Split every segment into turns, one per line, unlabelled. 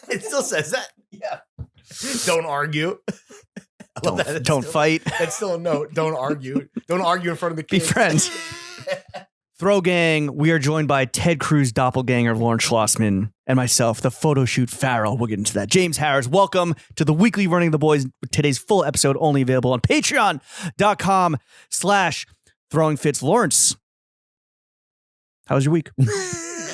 It still says that. Yeah. Don't argue.
Don't fight.
That's still a note. Don't argue. Don't argue in front of the kids.
Be friends. Throw Gang, we are joined by Ted Cruz doppelganger Lawrence Schlossman and myself, the photoshoot Farrell. We'll get into that. James Harris, welcome to the weekly Running the Boys. Today's full episode only available on patreon.com/throwingfits. Lawrence, how was your week?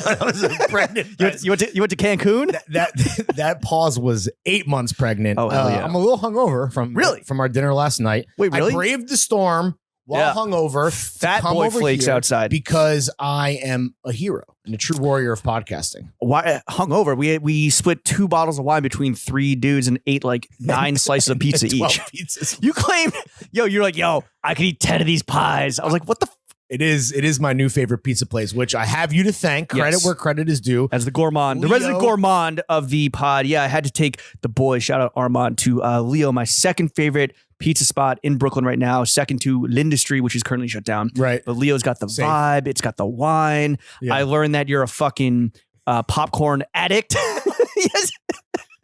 I was pregnant.
You went to Cancun?
That pause was 8 months pregnant.
Oh, hell yeah.
I'm a little hungover from our dinner last night.
Wait, really?
I braved the storm while hungover.
Fat boy flakes outside.
Because I am a hero and a true warrior of podcasting.
Why hungover? We split 2 bottles of wine between 3 dudes and ate like 9 slices of pizza each.
Pizzas.
You claimed, you're like, I could eat 10 of these pies. I was like, what the
It is my new favorite pizza place, which I have you to thank.
Yes.
Credit where credit is due.
As the gourmand, the resident gourmand of the pod. Yeah, I had to take the boy, shout out Armand, to Leo, my second favorite pizza spot in Brooklyn right now, second to Lindustry, which is currently shut down.
Right.
But Leo's got the vibe. It's got the wine.
Yeah.
I learned that you're a fucking popcorn addict. Yes.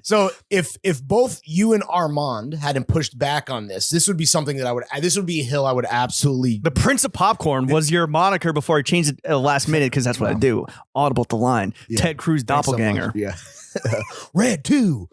So if both you and Armand hadn't pushed back on this would be something that this would be a hill I would absolutely.
The Prince of Popcorn was your moniker before I changed it at the last minute because that's what I do. Audible at the line. Yeah. Ted Cruz doppelganger.
So yeah. Red 2.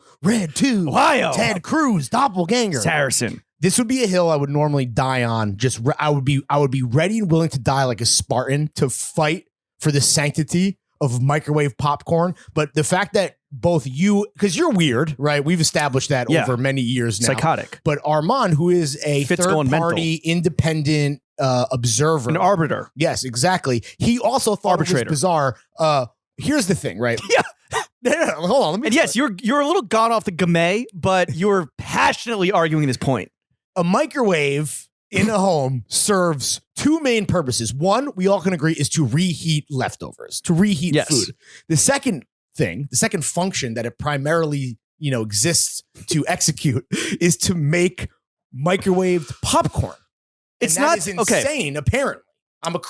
Ohio.
Ted Cruz doppelganger.
It's Harrison.
This would be a hill I would normally die on. I would be ready and willing to die like a Spartan to fight for the sanctity of microwave popcorn. But the fact that both you, because you're weird, right? We've established that over many years now.
Psychotic.
But Armand, who is a third-party independent observer.
An arbiter.
Yes, exactly. He also thought it was bizarre. Here's the thing, right?
Yeah.
No, hold on. Let me.
And yes, you're a little gone off the game, but you're passionately arguing this point.
A microwave in a home serves 2 main purposes. One, we all can agree, is to reheat leftovers, to reheat food. The second function that it primarily, exists to execute is to make microwaved popcorn.
It's
and that
not
is insane. Apparently, I'm a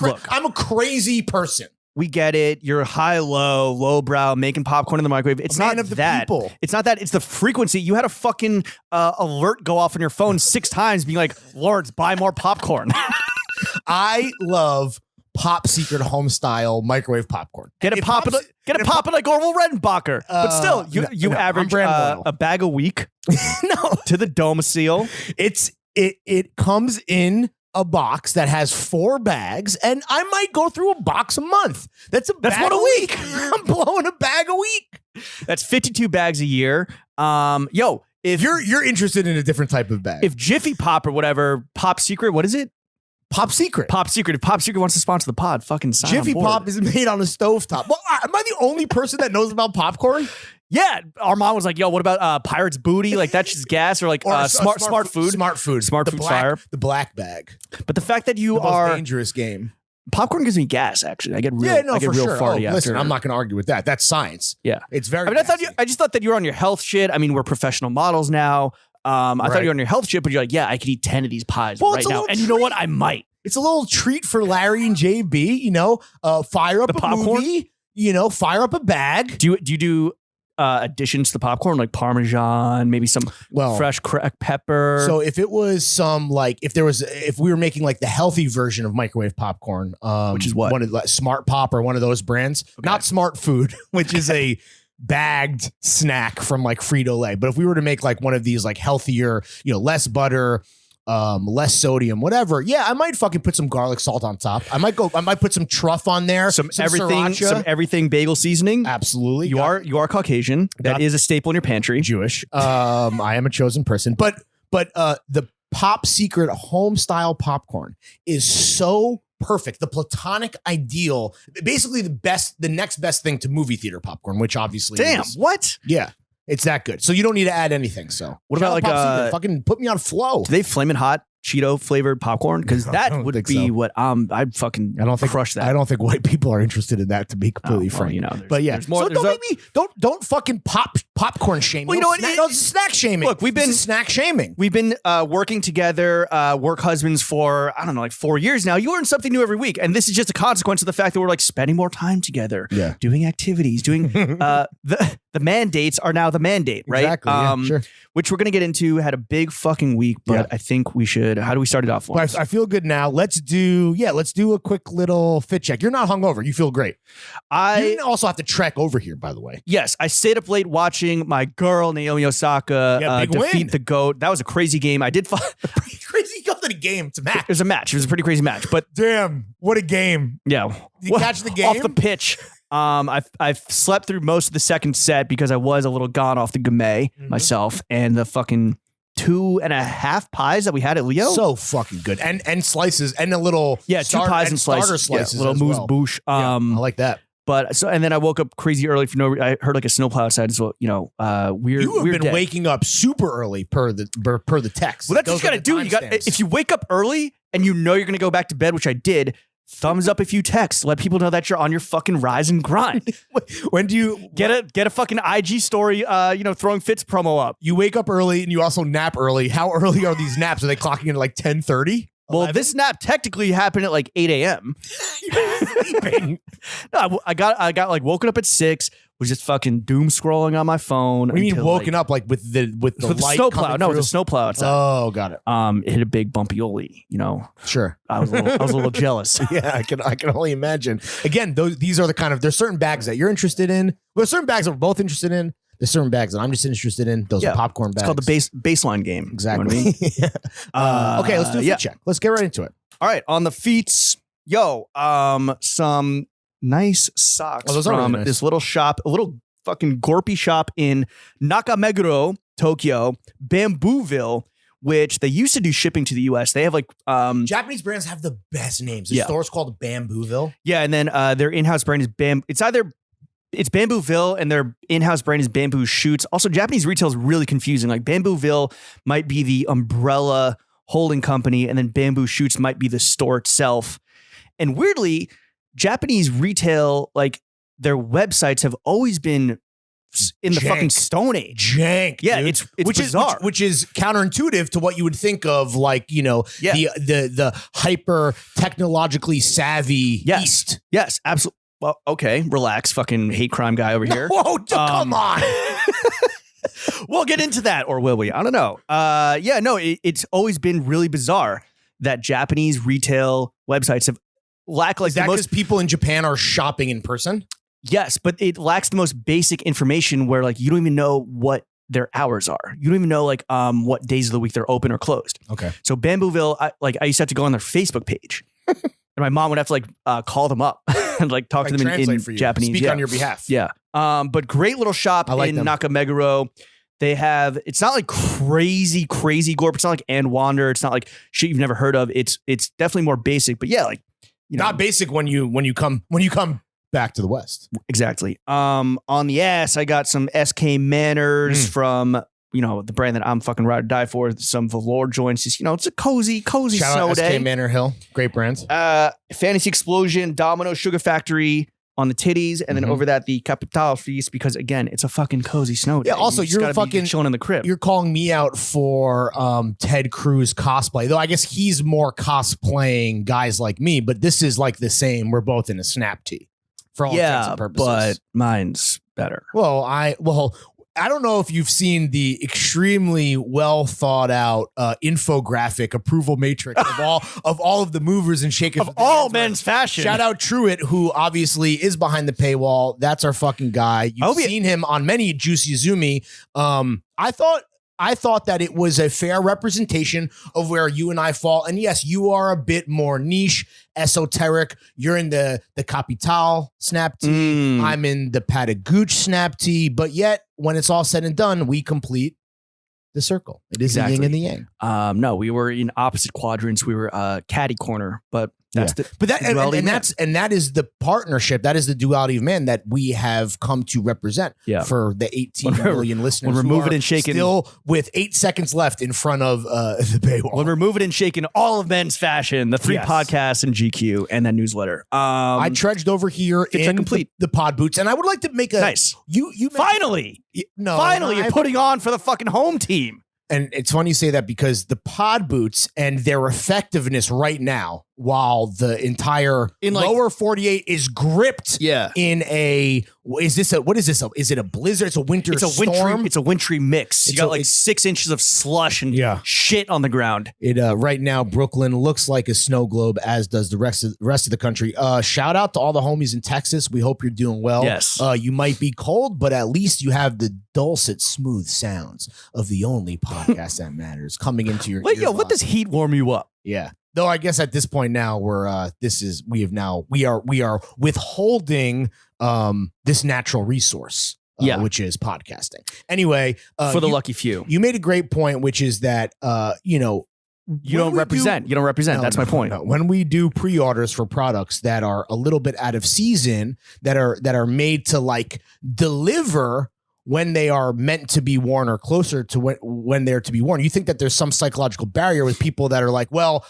crazy person.
We get it. You're lowbrow, making popcorn in the microwave. It's not that.
People.
It's not that. It's the frequency. You had a fucking alert go off on your phone 6 times being like, Lawrence, buy more popcorn.
I love Pop Secret home style microwave popcorn.
Get it popping like Orville Redenbacher. But still, you average a bag a week.
No,
to the domicile.
It comes in a box that has 4 bags, and I might go through a box a month. That's one a week. I'm blowing a bag a week.
That's 52 bags a year. If
you're interested in a different type of bag,
if Jiffy Pop or whatever, Pop Secret, what is it?
Pop Secret.
If Pop Secret wants to sponsor the pod, fucking sign
Jiffy
on board.
Pop is made on a stovetop. Well, am I the only person that knows about popcorn?
Yeah, Armand was like, "Yo, what about Pirate's Booty? Like that's just gas, or like smart food,
smart food,
fire,
the black bag."
But the fact that you
the
are
most dangerous game.
Popcorn gives me gas. Actually, I get real. Farty after.
Listen, I'm not going to argue with that. That's science.
Yeah,
it's very.
I just thought that you were on your health shit. I mean, we're professional models now. I thought you were on your health shit, but you're like, yeah, I could eat 10 of these pies right now, and you know what? I might.
It's a little treat for Larry and JB. Fire up a popcorn. Movie. Fire up a bag.
Do you do additions to the popcorn like Parmesan, maybe some fresh cracked pepper?
So if it was if we were making like the healthy version of microwave popcorn,
which is what?
One of Smart Pop or one of those brands, not Smart Food, which is a bagged snack from like Frito-Lay. But if we were to make like one of these like healthier, less butter, less sodium, whatever. Yeah, I might fucking put some garlic salt on top. I might put some truff on there. Some
everything bagel seasoning.
Absolutely.
You are Caucasian. That is a staple in your pantry.
Jewish. I am a chosen person. But the Pop Secret home style popcorn is so perfect. The platonic ideal, basically the next best thing to movie theater popcorn, which obviously is.
What?
Yeah. It's that good. So you don't need to add anything. So
what about like
fucking put me on flow?
Do they Flamin' Hot Cheeto flavored popcorn? Because that would be what I'd fucking crush that.
I don't think white people are interested in that, to be completely frank. But yeah, don't fucking popcorn shame.
Well, you know what?
It's snack shaming.
Look, we've been
snack shaming.
We've been working together, work husbands for like 4 years now. You learn something new every week, and this is just a consequence of the fact that we're like spending more time together, doing activities, doing the mandates are now the mandate, right?
Exactly. Yeah, sure.
Which we're going to get into. Had a big fucking week, but I think we should. How do we start it off?
Well, I feel good now. Let's do a quick little fit check. You're not hungover. You feel great. You didn't also have to trek over here, by the way.
Yes, I stayed up late watching my girl Naomi Osaka defeat the GOAT. That was a crazy game. I did
crazy. You called it a game. It's a match.
It was a match. It was a pretty crazy match. But
damn, what a game!
Yeah,
did you catch the game
off the pitch? I've slept through most of the second set because I was a little gone off the gamay myself, and the fucking 2.5 pies that we had at Leo.
So fucking good. And slices and a little
2 pies and
starter
slices.
slices.
Little mousse bouche.
I like that.
But and then I woke up crazy early for no reason. I heard like a snowplow outside. So weird.
You have
weird
been
day.
waking up super early per the text.
Well, that's what you got to do. If you wake up early and you know you're going to go back to bed, which I did. Thumbs up if you text. Let people know that you're on your fucking rise and grind.
When do you
get a fucking IG story? Throwing fits promo up.
You wake up early and you also nap early. How early are these naps? Are they clocking in at like 10:30?
Well, this nap technically happened at like 8 a.m.
You're sleeping.
No, I got like woken up at 6. Was just fucking doom scrolling on my phone.
What do you mean woken up like with the light
snowplow? No,
through?
with the snowplow outside.
Oh, got it.
It hit a big bumpy oldie.
Sure.
I was a little jealous.
Yeah, I can only imagine. Again, these are the kind of there's certain bags that you're interested in. Well, there's certain bags that we're both interested in. There's certain bags that I'm just interested in. Those are popcorn bags.
It's called the baseline game.
Exactly.
You know what I mean?
Okay, let's do a fit check. Let's get right into it.
All right, on the feets, some nice socks
those are
from
really nice.
this little shop, a little fucking gorpy shop in Nakameguro, Tokyo, Bambooville, which they used to do shipping to the US. They have like
Japanese brands have the best names. The store's called Bambooville.
Yeah, and then their in-house brand is it's Bambooville and their in-house brand is Bamboo Shoots. Also, Japanese retail is really confusing. Like Bambooville might be the umbrella holding company, and then Bamboo Shoots might be the store itself. And weirdly, Japanese retail, like their websites have always been in the fucking Stone Age.
Jank.
Yeah,
dude.
it's bizarre.
Which is counterintuitive to what you would think of, like, the hyper technologically savvy East.
Yes, absolutely. Well, okay, relax, fucking hate crime guy over here.
Whoa, come on.
We'll get into that, or will we? I don't know. It's always been really bizarre that Japanese retail websites have lack like
is that because people in Japan are shopping in person?
Yes, but it lacks the most basic information where like you don't even know what their hours are. You don't even know like what days of the week they're open or closed.
Okay.
So Bambooville, I used to have to go on their Facebook page. And my mom would have to like call them up and like talk to them in Japanese.
Speak on your behalf.
Yeah. But great little shop in Nakameguro. They have, it's not like crazy gorp. It's not like And Wander. It's not like shit you've never heard of. It's definitely more basic, but yeah, like,
not basic when you come back to the West.
Exactly. On the ass, I got some SK Manners from, the brand that I'm fucking ride or die for. Some velour joints. Just, it's a cozy
Shout
snow
out
day.
SK Manor Hill. Great brands.
Fantasy Explosion, Domino Sugar Factory on the titties, and then over that the Capital Feast, because again, it's a fucking cozy snow day.
Yeah. Also, you're fucking
chilling in the crib.
You're calling me out for Ted Cruz cosplay, though. I guess he's more cosplaying guys like me, but this is like the same. We're both in a snap tee for all intents and purposes.
But mine's better.
Well, I don't know if you've seen the extremely well thought out infographic approval matrix of all of the movers and shakers
of all men's fashion.
Shout out Truitt, who obviously is behind the paywall. That's our fucking guy. You've seen him on many Juicy Izumi. I thought that it was a fair representation of where you and I fall. And yes, you are a bit more niche, esoteric. You're in the Capital snap tee. I'm in the Patagooch snap tee. But yet, when it's all said and done, we complete the circle. It is the yin and the yang.
No, we were in opposite quadrants. We were caddy corner, but that's that is the partnership. That is the duality of man that we have come to represent for the 18 million listeners. When we're moving and shaking,
still with 8 seconds left in front of the paywall.
When we're moving and shaking all of men's fashion, the 3 podcasts and GQ and that newsletter.
I trudged over here in the pod boots, and I would like to make a
nice.
You
finally you're putting on for the fucking home team.
And it's funny you say that because the pod boots and their effectiveness right now, while the entire lower 48 is gripped in a, is this a, what is this? Is it a blizzard? It's a winter storm?
It's a wintry mix. You got like 6 inches of slush and shit on the ground.
It right now, Brooklyn looks like a snow globe, as does the rest of the country. Shout out to all the homies in Texas. We hope you're doing well.
Yes.
You might be cold, but at least you have the dulcet, smooth sounds of the only podcast that matters coming into your ear.
Let this heat warm you up.
Yeah. Though I guess at this point now we are withholding this natural resource, which is podcasting. Anyway,
for the lucky few,
you made a great point, which is that you don't represent. That's my point. No. When we do pre-orders for products that are a little bit out of season, that are made to like deliver when they are meant to be worn or closer to when they're to be worn, you think that there's some psychological barrier with people that are like, well,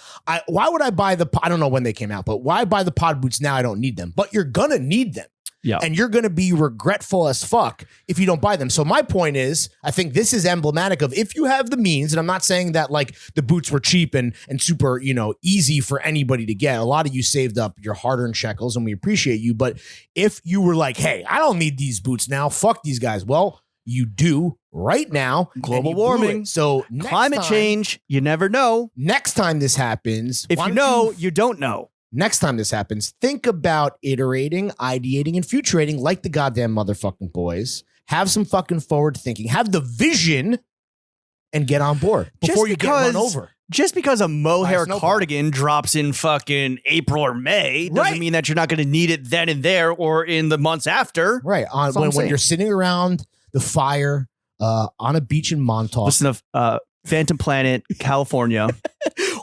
why would I buy I don't know when they came out, but why buy the pod boots now? I don't need them, but you're going to need them. Yeah. And you're going to be regretful as fuck if you don't buy them. So my point is, I think this is emblematic of if you have the means, and I'm not saying that like the boots were cheap and super, easy for anybody to get. A lot of you saved up your hard-earned shekels and we appreciate you. But if you were like, hey, I don't need these boots now, fuck these guys. Well, you do right now.
Global warming.
So
climate change, you never know.
Next time this happens.
If you know, you don't know.
Next time this happens, think about iterating, ideating, and futurating like the goddamn motherfucking boys. Have some fucking forward thinking. Have the vision and get on board before you get run over.
Just because a mohair cardigan drops in fucking April or May doesn't mean that you're not going to need it then and there or in the months after.
Right. When you're sitting around the fire on a beach in Montauk.
Listen to Phantom Planet, California.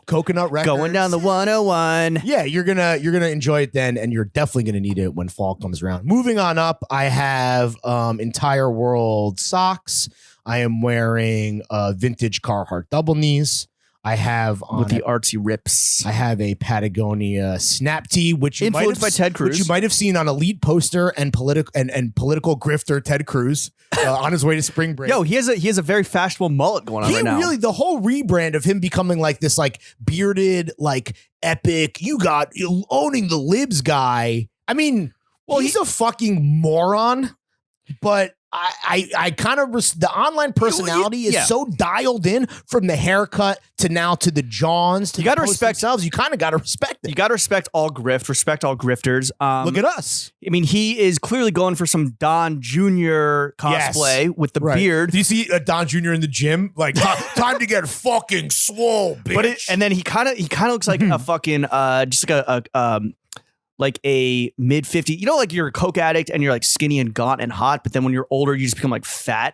Coconut Records.
Going down the 101.
Yeah, you're gonna enjoy it then, and you're definitely gonna need it when fall comes around. Moving on up, I have Entire World socks. I am wearing vintage Carhartt double knees. I have
with the artsy rips.
I have a Patagonia snap tee, which
influenced by Ted Cruz,
which you might have seen on a lead poster and political grifter Ted Cruz on his way to spring break.
Yo, he has a very fashionable mullet going on right now.
Really, the whole rebrand of him becoming like this, like bearded, like epic. You owning the libs guy. I mean, well, he's a fucking moron, but. I kind of the online personality is so dialed in from the haircut to now to the Johns. To
you got to respect
themselves. You kind of got to respect it.
You got to respect all grift. Respect all grifters.
Look at us.
I mean, he is clearly going for some Don Jr. cosplay with the beard.
Do you see Don Jr. in the gym? Like time to get fucking swole, bitch.
And then he kind of looks like a fucking just like a mid 50, like you're a coke addict and you're like skinny and gaunt and hot, but then when you're older, you just become like fat.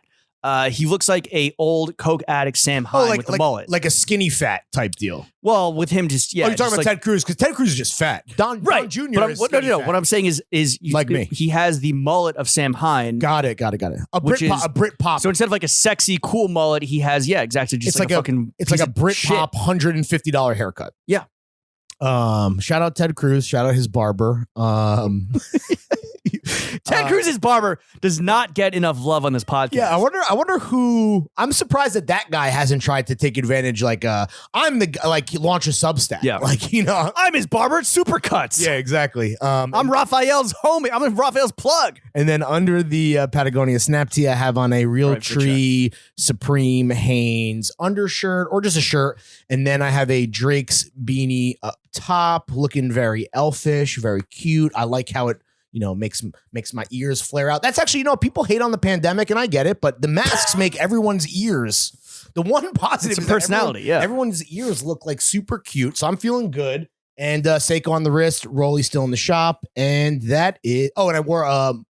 He looks like a old coke addict Sam Hine with the mullet.
Like a skinny fat type deal.
Well, with him just,
you're talking about Ted Cruz, because Ted Cruz is just fat. Don Jr. is skinny fat.
What I'm saying is
like me.
He has the mullet of Sam Hine.
Got it. A Brit pop.
So instead of like a sexy, cool mullet, he has, exactly. Just like a fucking
It's like a Brit pop $150 haircut.
Yeah.
Shout out Ted Cruz. Shout out his barber.
Ted Cruz's barber does not get enough love on this podcast.
Yeah, I wonder who. I'm surprised that guy hasn't tried to take advantage. Like, I'm the launch a Substack.
Yeah, I'm his barber at Supercuts.
Yeah, exactly.
I'm Raphael's homie. I'm Raphael's plug.
And then under the Patagonia snap tee, I have on a Realtree Supreme Hanes undershirt or just a shirt, and then I have a Drake's beanie up top, looking very elfish, very cute. I like how it makes my ears flare out. That's actually, people hate on the pandemic, and I get it, but the masks make everyone's ears. The one positive is
personality.
Everyone's ears look like super cute, so I'm feeling good. And Seiko on the wrist, Rolly still in the shop, and that is. Oh, and I wore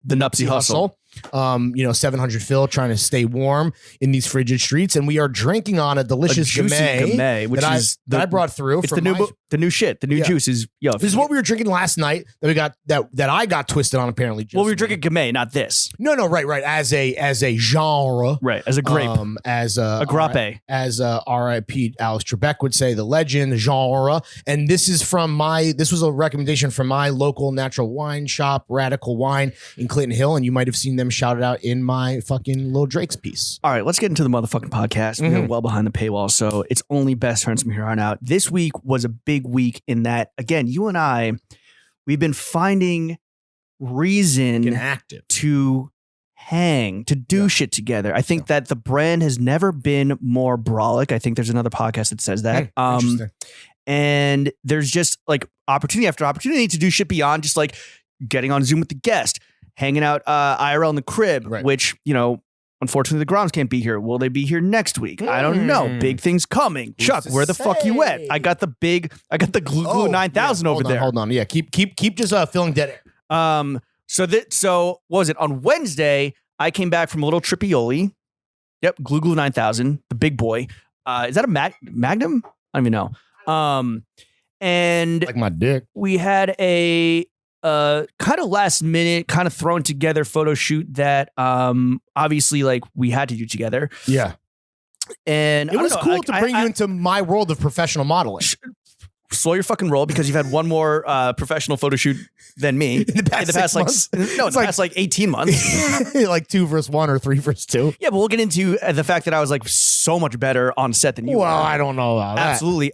the Nupsy Hustle.
700 fill, trying to stay warm in these frigid streets, and we are drinking on a delicious Gamay,
which
that I brought through.
It's the new shit. The new juice is
This is what we were drinking last night. That we got that I got twisted on apparently.
Well, we were drinking Gamay, not this.
No, right. As a genre,
right? As a grape,
as a
grappe,
as R.I.P. Alex Trebek would say, the legend, the genre. And this was a recommendation from my local natural wine shop, Radical Wine in Clinton Hill, and you might have seen them shouted out in my fucking Lil Drake's piece.
All right, let's get into the motherfucking podcast. We're well behind the paywall, so it's only best friends from here on out. This week was a big big week in that, again, you and I, we've been finding reason
active
to hang, to do shit together. I think that the brand has never been more brolic. I think there's another podcast that says that.
Interesting.
And there's just like opportunity after opportunity to do shit beyond just like getting on Zoom with the guest, hanging out IRL in the crib, which, you know, unfortunately the Groms can't be here. Will they be here next week? I don't know. Big things coming. Chuck, where the fuck you at? I got the Glue 9000 over there.
Hold on. Yeah, keep just filling dead air.
So what was it? On Wednesday, I came back from a little Trippioli. Yep, Glue 9000, the big boy. Is that a Magnum? I don't even know. And
like my dick.
We had a kind of last minute, kind of thrown together photo shoot that obviously like we had to do together.
Yeah.
And
it was cool to bring you into my world of professional modeling.
Slow your fucking roll because you've had one more professional photo shoot than me in the past like 18 months.
Like 2 versus 1 or 3 versus 2.
Yeah, but we'll get into the fact that I was like so much better on set than you were.
Well, I don't know about that.
Absolutely.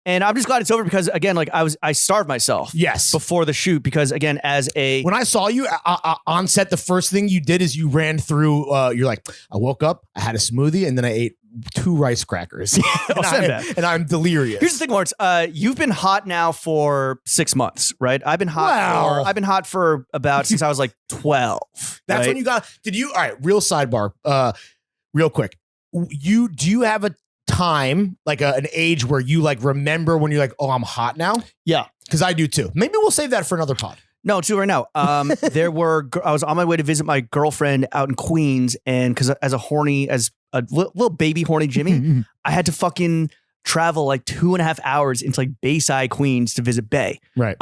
And I'm just glad it's over because again, like I starved myself.
Yes.
Before the shoot because again, when
I saw you on set, the first thing you did is you ran through. You're like, I woke up, I had a smoothie, and then I ate 2 rice crackers, and I'm delirious.
Here's the thing, Lawrence. You've been hot now for 6 months, right? I've been hot for about since I was like 12.
That's when you got. Did you? All right. Real sidebar. Real quick. Do you have a time, like an age where you like remember when you're like, oh, I'm hot now?
Yeah.
Because I do too. Maybe we'll save that for another pod.
No, too right now. I was on my way to visit my girlfriend out in Queens, and because as a little baby horny Jimmy, I had to fucking travel like 2.5 hours into like Bayside, Queens to visit Bay.
Right.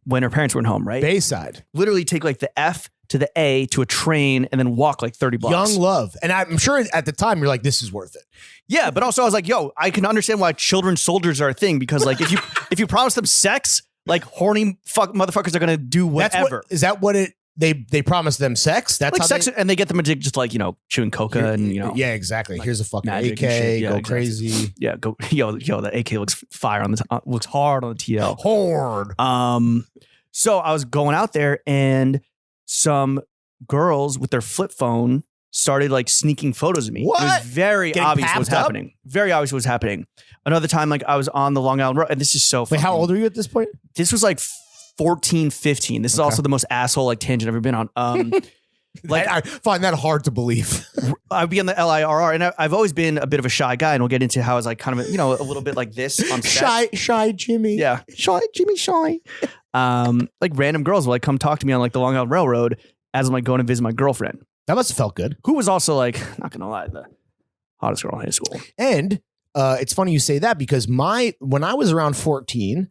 When her parents weren't home, right?
Bayside.
Literally take like the F to the A to a train and then walk like 30 blocks.
Young love. And I'm sure at the time you're like, this is worth it.
Yeah, but also I was like, yo, I can understand why children soldiers are a thing because like if you promise them sex, like horny motherfuckers are gonna do whatever.
Is that what they promise them sex? That's
like
how
sex, and they get them addicted, just like, you know, chewing coca and, you know.
Yeah, exactly. Like, here's a fucking AK,
yeah,
go
exactly.
crazy.
Yeah, go yo, the AK looks fire on the looks hard on the TL.
Hard.
So I was going out there and some girls with their flip phone started like sneaking photos of me.
What?
It was very
Getting
obvious what was
papped up?
happening. Very obvious what was happening. Another time, like I was on the Long Island Road, and this is so funny.
Wait, how old are you at this point?
This was like 14, 15. This is also the most asshole like tangent I've ever been on.
Like I find that hard to believe.
I'd be on the LIRR, and I've always been a bit of a shy guy, and we'll get into how I was like kind of, you know, a little bit like this on set.
Shy Jimmy.
Yeah. Shy Jimmy. Like random girls will like come talk to me on like the Long Island Railroad as I'm like going to visit my girlfriend.
That must have felt good.
Who was also like, not gonna lie, the hottest girl in high school.
And it's funny you say that because when I was around 14,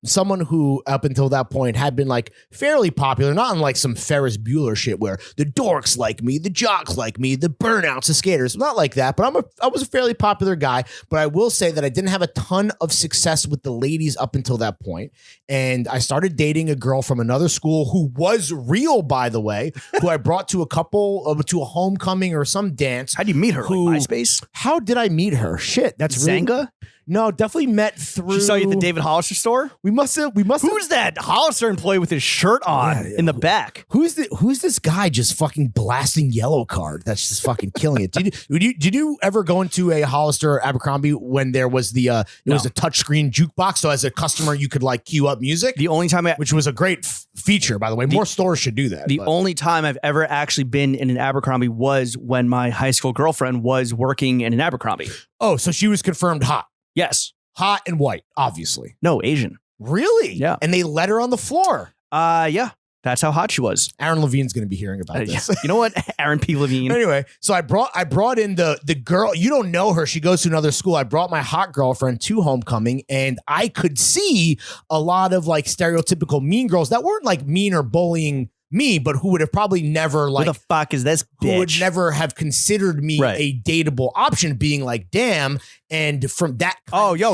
someone who up until that point had been like fairly popular, not unlike some Ferris Bueller shit where the dorks like me, the jocks like me, the burnouts, the skaters, not like that, but I was a fairly popular guy. But I will say that I didn't have a ton of success with the ladies up until that point. And I started dating a girl from another school who was real, by the way, who I brought to to a homecoming or some dance.
How'd you meet her? Like MySpace?
How did I meet her? Shit, that's
Zanga?
Really, no, definitely met through.
She saw you at the David Hollister store?
We must have.
Who's that Hollister employee with his shirt on in the back?
Who's this guy just fucking blasting Yellow Card? That's just fucking killing it. Did you ever go into a Hollister or Abercrombie when there was was a touchscreen jukebox? So as a customer, you could like queue up music.
The only time
which was a great feature, by the way. More stores should do that.
The only time I've ever actually been in an Abercrombie was when my high school girlfriend was working in an Abercrombie.
Oh, so she was confirmed hot.
Yes.
Hot and white, obviously.
No, Asian.
Really?
Yeah.
And they let her on the floor.
Yeah. That's how hot she was.
Aaron Levine's going to be hearing about this.
You know what? Aaron P. Levine.
Anyway, so I brought in the girl. You don't know her. She goes to another school. I brought my hot girlfriend to homecoming, and I could see a lot of like stereotypical mean girls that weren't like mean or bullying me, but who would have probably never like,
who the fuck is this bitch?
Who would never have considered me a dateable option, being like, damn. And from that,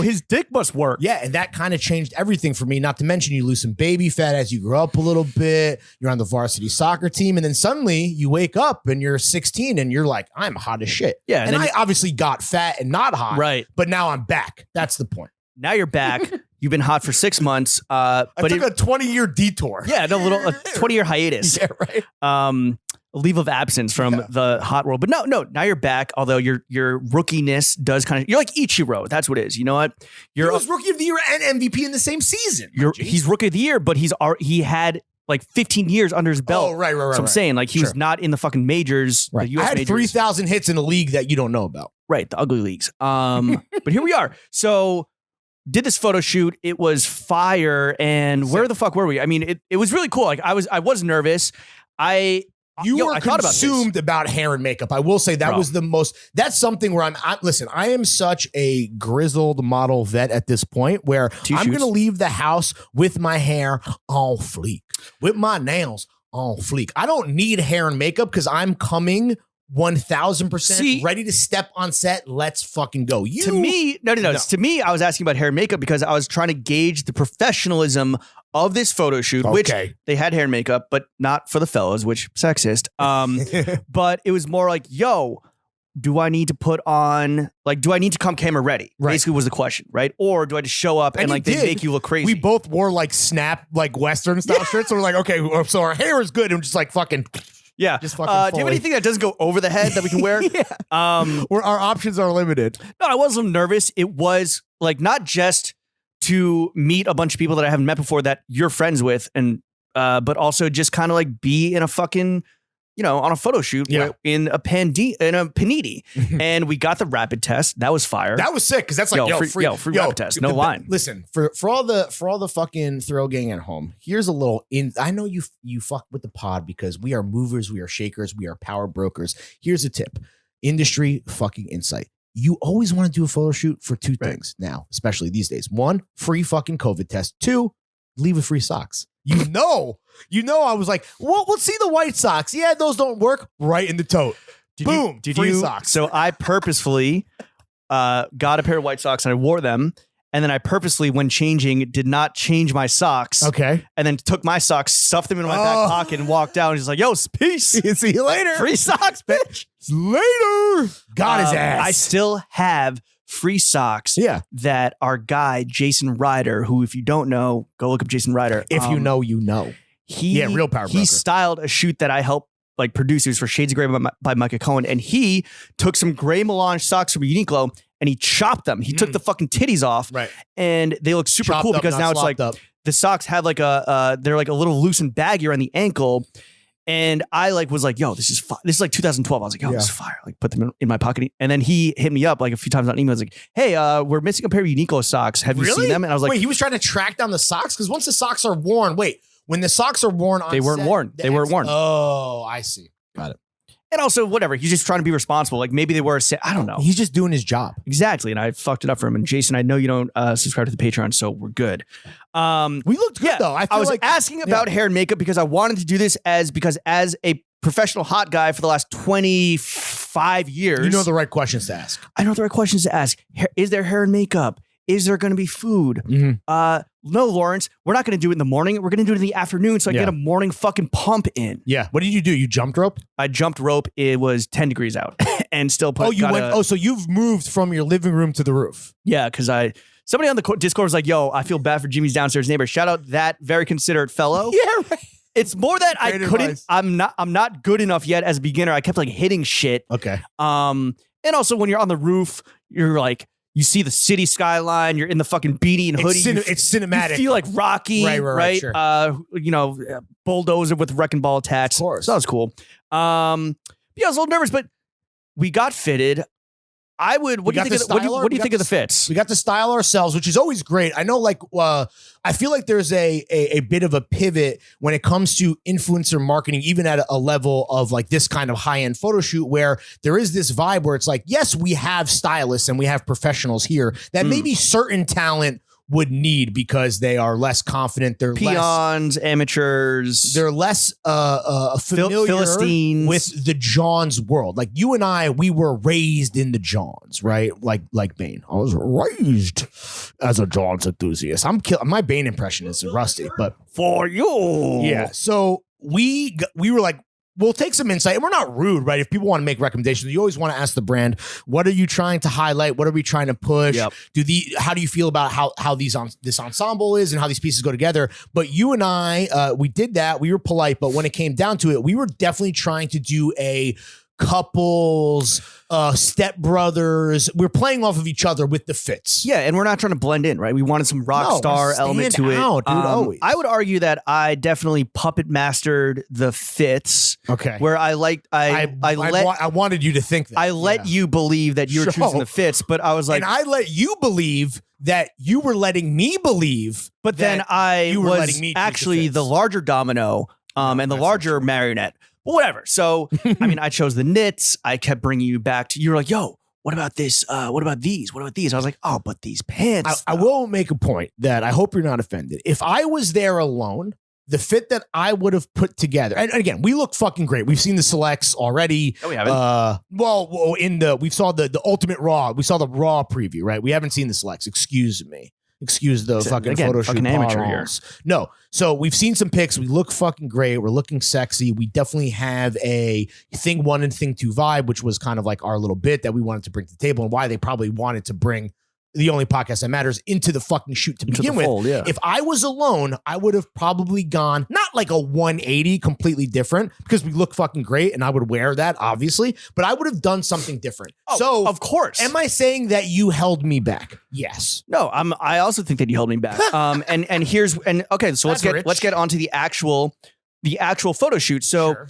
his dick must work.
Yeah, and that kind of changed everything for me. Not to mention you lose some baby fat as you grow up a little bit. You're on the varsity soccer team, and then suddenly you wake up and you're 16 and you're like, I'm hot as shit.
Yeah,
and I obviously got fat and not hot.
Right.
But now I'm back. That's the point.
Now you're back. You've been hot for 6 months.
I took a 20-year detour.
Yeah, a 20-year hiatus.
Yeah, right.
A leave of absence from the hot world. But no, now you're back. Although your rookiness does kind of, you're like Ichiro. That's what it is. You know what?
He was rookie of the year and MVP in the same season.
He's rookie of the year, but he had like 15 years under his belt.
Oh, right.
So I'm saying, like, he was not in the fucking majors.
Right.
The US
I had
majors.
3,000 hits in a league that you don't know about.
Right, the ugly leagues. But here we are. So did this photo shoot. It was fire. And where the fuck were we? I mean, it was really cool. Like I was nervous. I
were
thought
consumed about hair and makeup. I will say that was the most, that's something where listen, I am such a grizzled model vet at this point where I'm going to leave the house with my hair on fleek, with my nails on fleek. I don't need hair and makeup because I'm coming 1,000% ready to step on set. Let's fucking go.
To me, no. To me, I was asking about hair and makeup because I was trying to gauge the professionalism of this photo shoot, which they had hair and makeup, but not for the fellas, which sexist. But it was more like, yo, do I need to put on, like, do I need to come camera ready? Right. Basically was the question, right? Or do I just show up and like they make you look crazy?
We both wore like snap, like Western style shirts. So we're like, okay, so our hair is good and just like fucking.
Yeah.
Just fucking
do you have anything that doesn't go over the head that we can wear?
Where our options are limited.
No, I wasn't nervous. It was like not just to meet a bunch of people that I haven't met before that you're friends with, and but also just kind of like be in a fucking, on a photo shoot in a panini. And we got the rapid test. That was fire.
That was sick because that's like free
rapid test. No line.
Listen, for all the fucking throw gang at home, here's a little I know you fuck with the pod because we are movers, we are shakers, we are power brokers. Here's a tip. Industry fucking insight. You always want to do a photo shoot for two things now, especially these days. One, free fucking COVID test. Two, leave with free socks. I was like, well, let's see the white socks. Yeah, those don't work. Right in the tote. Boom. Free socks.
So I purposefully got a pair of white socks and I wore them. And then I purposely, when changing, did not change my socks.
Okay.
And then took my socks, stuffed them in my back pocket, and walked out. And he's like, yo, peace.
See you later.
Free socks, bitch.
Later. Got his ass.
I still have free socks that our guy, Jason Ryder, who, if you don't know, go look up Jason Ryder.
If you know, you know. Real power broker.
He styled a shoot that I helped like produce. It was for Shades of Grey by Micah Cohen. And he took some gray melange socks from Uniqlo and he chopped them. He took the fucking titties off.
Right.
And they look super cool because now it's like the socks have like they're like a little loose and baggy around the ankle. And I was like, yo, this is fire. This is like 2012. I was like, yo, this is fire. Like put them in my pocket. And then he hit me up like a few times on email. He's like, hey, we're missing a pair of Uniqlo socks. Have you seen them? And I was like,
wait, he was trying to track down the socks? Because once the socks are worn, when the socks are worn on
they weren't worn. They weren't worn.
Oh, I see. Got it.
And also, whatever. He's just trying to be responsible. Like maybe they were, I don't know.
He's just doing his job.
Exactly. And I fucked it up for him. And Jason, I know you don't subscribe to the Patreon, so we're good.
We looked good though.
I was asking about hair and makeup because I wanted to do this as a professional hot guy for the last 25 years.
You know the right questions to ask.
I know the right questions to ask. Is there hair and makeup? Is there going to be food? No, Lawrence, we're not going to do it in the morning. We're going to do it in the afternoon so I get a morning fucking pump in.
Yeah. What did you do? You jumped rope?
I jumped rope. It was 10 degrees out and still put.
So you've moved from your living room to the roof.
Yeah, because somebody on the Discord was like, yo, I feel bad for Jimmy's downstairs neighbor. Shout out that very considerate fellow.
Yeah, right.
It's more that
Great advice.
I'm not good enough yet as a beginner. I kept like hitting shit.
Okay.
And also when you're on the roof, you're like, you see the city skyline. You're in the fucking beanie and hoodie.
It's cinematic.
You feel like Rocky, right?
Sure.
Bulldozer with wrecking ball attached.
Of course.
So that was cool. Yeah, I was a little nervous, but we got fitted. What do you think of the fits?
We got to style ourselves, which is always great. I know, I feel like there's a bit of a pivot when it comes to influencer marketing, even at a level of like this kind of high-end photo shoot, where there is this vibe where it's like, yes, we have stylists and we have professionals here that maybe certain talent would need because they are less confident. They're
peons, amateurs.
They're less familiar
Philistines
with the Johns world. Like you and I, we were raised in the Johns, right? Like Bane. I was raised as a Johns enthusiast. My Bane impression is rusty, but
for you,
yeah. So we were like, we'll take some insight, and we're not rude, right? If people want to make recommendations, you always want to ask the brand, what are you trying to highlight? What are we trying to push?
Yep.
How do you feel about how this ensemble is and how these pieces go together? But you and I, we did that. We were polite, but when it came down to it, we were definitely trying to do a couples, stepbrothers. We're playing off of each other with the fits.
Yeah, and we're not trying to blend in, right? We wanted some rock star element to it.
Out, dude, always.
I would argue that I definitely puppet mastered the fits.
Okay.
Where I
wanted you to think that.
I let you believe that you were choosing the fits, but I was like,
and I let you believe that you were letting me believe.
But then you were letting me actually the larger domino, and the larger marionette. But whatever. So, I mean, I chose the knits. I kept bringing you back to, you were like, yo, what about this? What about these? What about these? I was like, oh, but these pants.
I will make a point that I hope you're not offended. If I was there alone, the fit that I would have put together, and again, we look fucking great. We've seen the selects already.
Oh, we haven't.
We saw the Ultimate Raw. We saw the Raw preview, right? We haven't seen the selects. Excuse me. Excuse the photo shoot.
Amateur here.
No. So we've seen some pics. We look fucking great. We're looking sexy. We definitely have a thing 1 and thing 2 vibe, which was kind of like our little bit that we wanted to bring to the table, and why they probably wanted to bring the only podcast that matters into the fucking shoot to begin with.
Fold, yeah.
If I was alone, I would have probably gone not like a 180 completely different, because we look fucking great and I would wear that obviously, but I would have done something different.
So of course,
am I saying that you held me back? Yes.
No, I also think that you held me back. Okay, so let's get onto the actual photo shoot. So sure.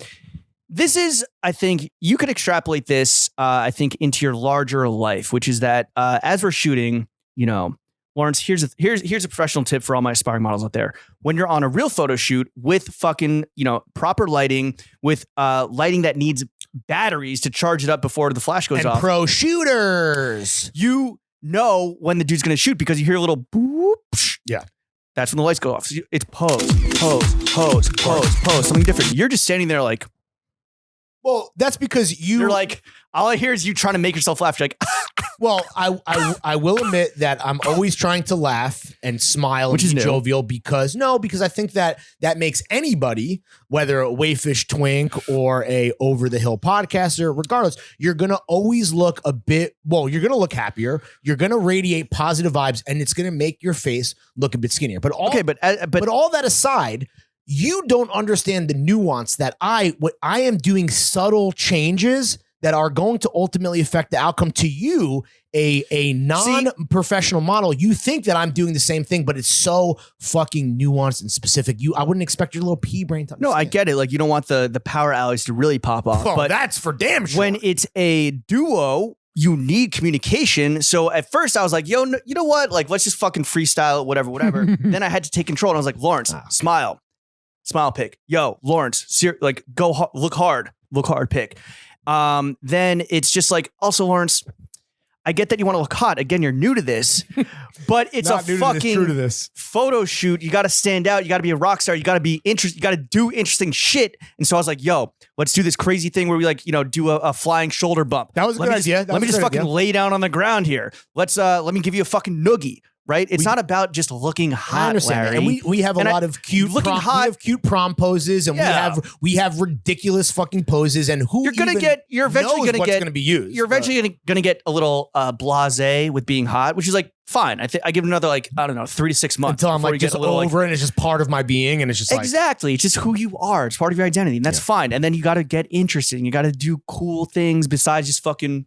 This is, I think, you could extrapolate this, I think, into your larger life, which is that as we're shooting, Lawrence, here's a professional tip for all my aspiring models out there. When you're on a real photo shoot with fucking, proper lighting, with lighting that needs batteries to charge it up before the flash goes off.
And pro shooters.
You know when the dude's going to shoot because you hear a little boop.
Yeah.
That's when the lights go off. So it's pose, something different. You're just standing there like,
well, that's because you're
like, all I hear is you trying to make yourself laugh. You're like,
well, I will admit that I'm always trying to laugh and smile, which and be jovial because I think that makes anybody, whether a Wayfish twink or a over the hill podcaster, regardless, you're going to always look you're going to look happier. You're going to radiate positive vibes, and it's going to make your face look a bit skinnier. But all that aside, you don't understand the nuance that I am doing subtle changes that are going to ultimately affect the outcome to you, a non-professional model. You think that I'm doing the same thing, but it's so fucking nuanced and specific. I wouldn't expect your little pea brain to understand.
No, I get it. Like, you don't want the power alleys to really pop off.
Oh,
but
that's for damn sure.
When it's a duo, you need communication. So at first I was like, yo, you know what? Like, let's just fucking freestyle it, whatever. Then I had to take control, and I was like, Lawrence, smile pick. Yo, Lawrence, look hard pick. Then it's just like, also, Lawrence, I get that you want to look hot. Again, you're new to this, but it's a fucking photo shoot. You got to stand out. You got to be a rock star. You got to be interesting. You got to do interesting shit. And so I was like, yo, let's do this crazy thing where we do a flying shoulder bump.
That was a good idea.
Let me just fucking lay down on the ground here. Let me give you a fucking noogie. Right? It's not about just looking hot, I understand, Larry.
And we have a lot of cute looking hot. We have cute prom poses, and we have ridiculous fucking poses. And you're eventually going to be used.
You're eventually going to get a little blasé with being hot, which is like fine. I give it another 3 to 6 months
until I'm like just over, and it's just part of my being, and it's just
exactly. It's just who you are. It's part of your identity, and that's fine. And then you got to get interesting. You got to do cool things besides just fucking.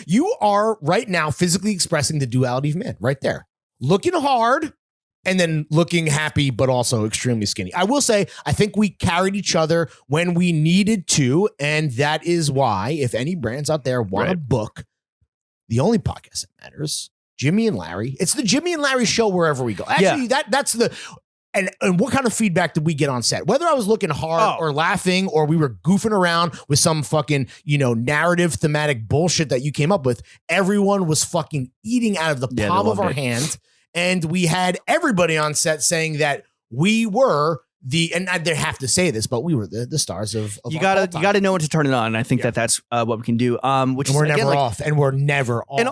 You are right now physically expressing the duality of man right there. Looking hard and then looking happy, but also extremely skinny. I will say, I think we carried each other when we needed to. And that is why, if any brands out there want to book the only podcast that matters, Jimmy and Larry, it's the Jimmy and Larry show wherever we go. Actually, that's the... And what kind of feedback did we get on set? Whether I was looking hard or laughing, or we were goofing around with some fucking, narrative thematic bullshit that you came up with, everyone was fucking eating out of the palm of our hand. And we had everybody on set saying that we were and they have to say this, but we were the stars of
you gotta know when to turn it on. And I think that's what we can do. Which
and
is
we're
again,
never off, and we're never off.
And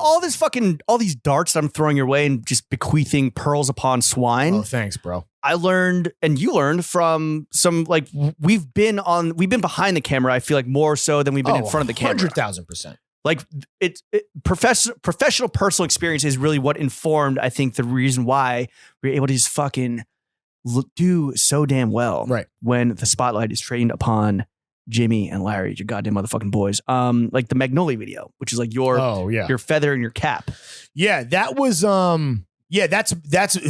all these darts I'm throwing your way and just bequeathing pearls upon swine.
Oh, thanks, bro.
I learned, and you learned from some, like, we've been behind the camera. I feel like more so than we've been in front of the camera.
100,000%.
Like professional personal experience is really what informed, I think, the reason why we're able to just fucking do so damn well.
Right. When
the spotlight is trained upon Jimmy and Larry, your goddamn motherfucking boys. Like the Magnolia video, which is like your feather and your cap.
Yeah, that was that's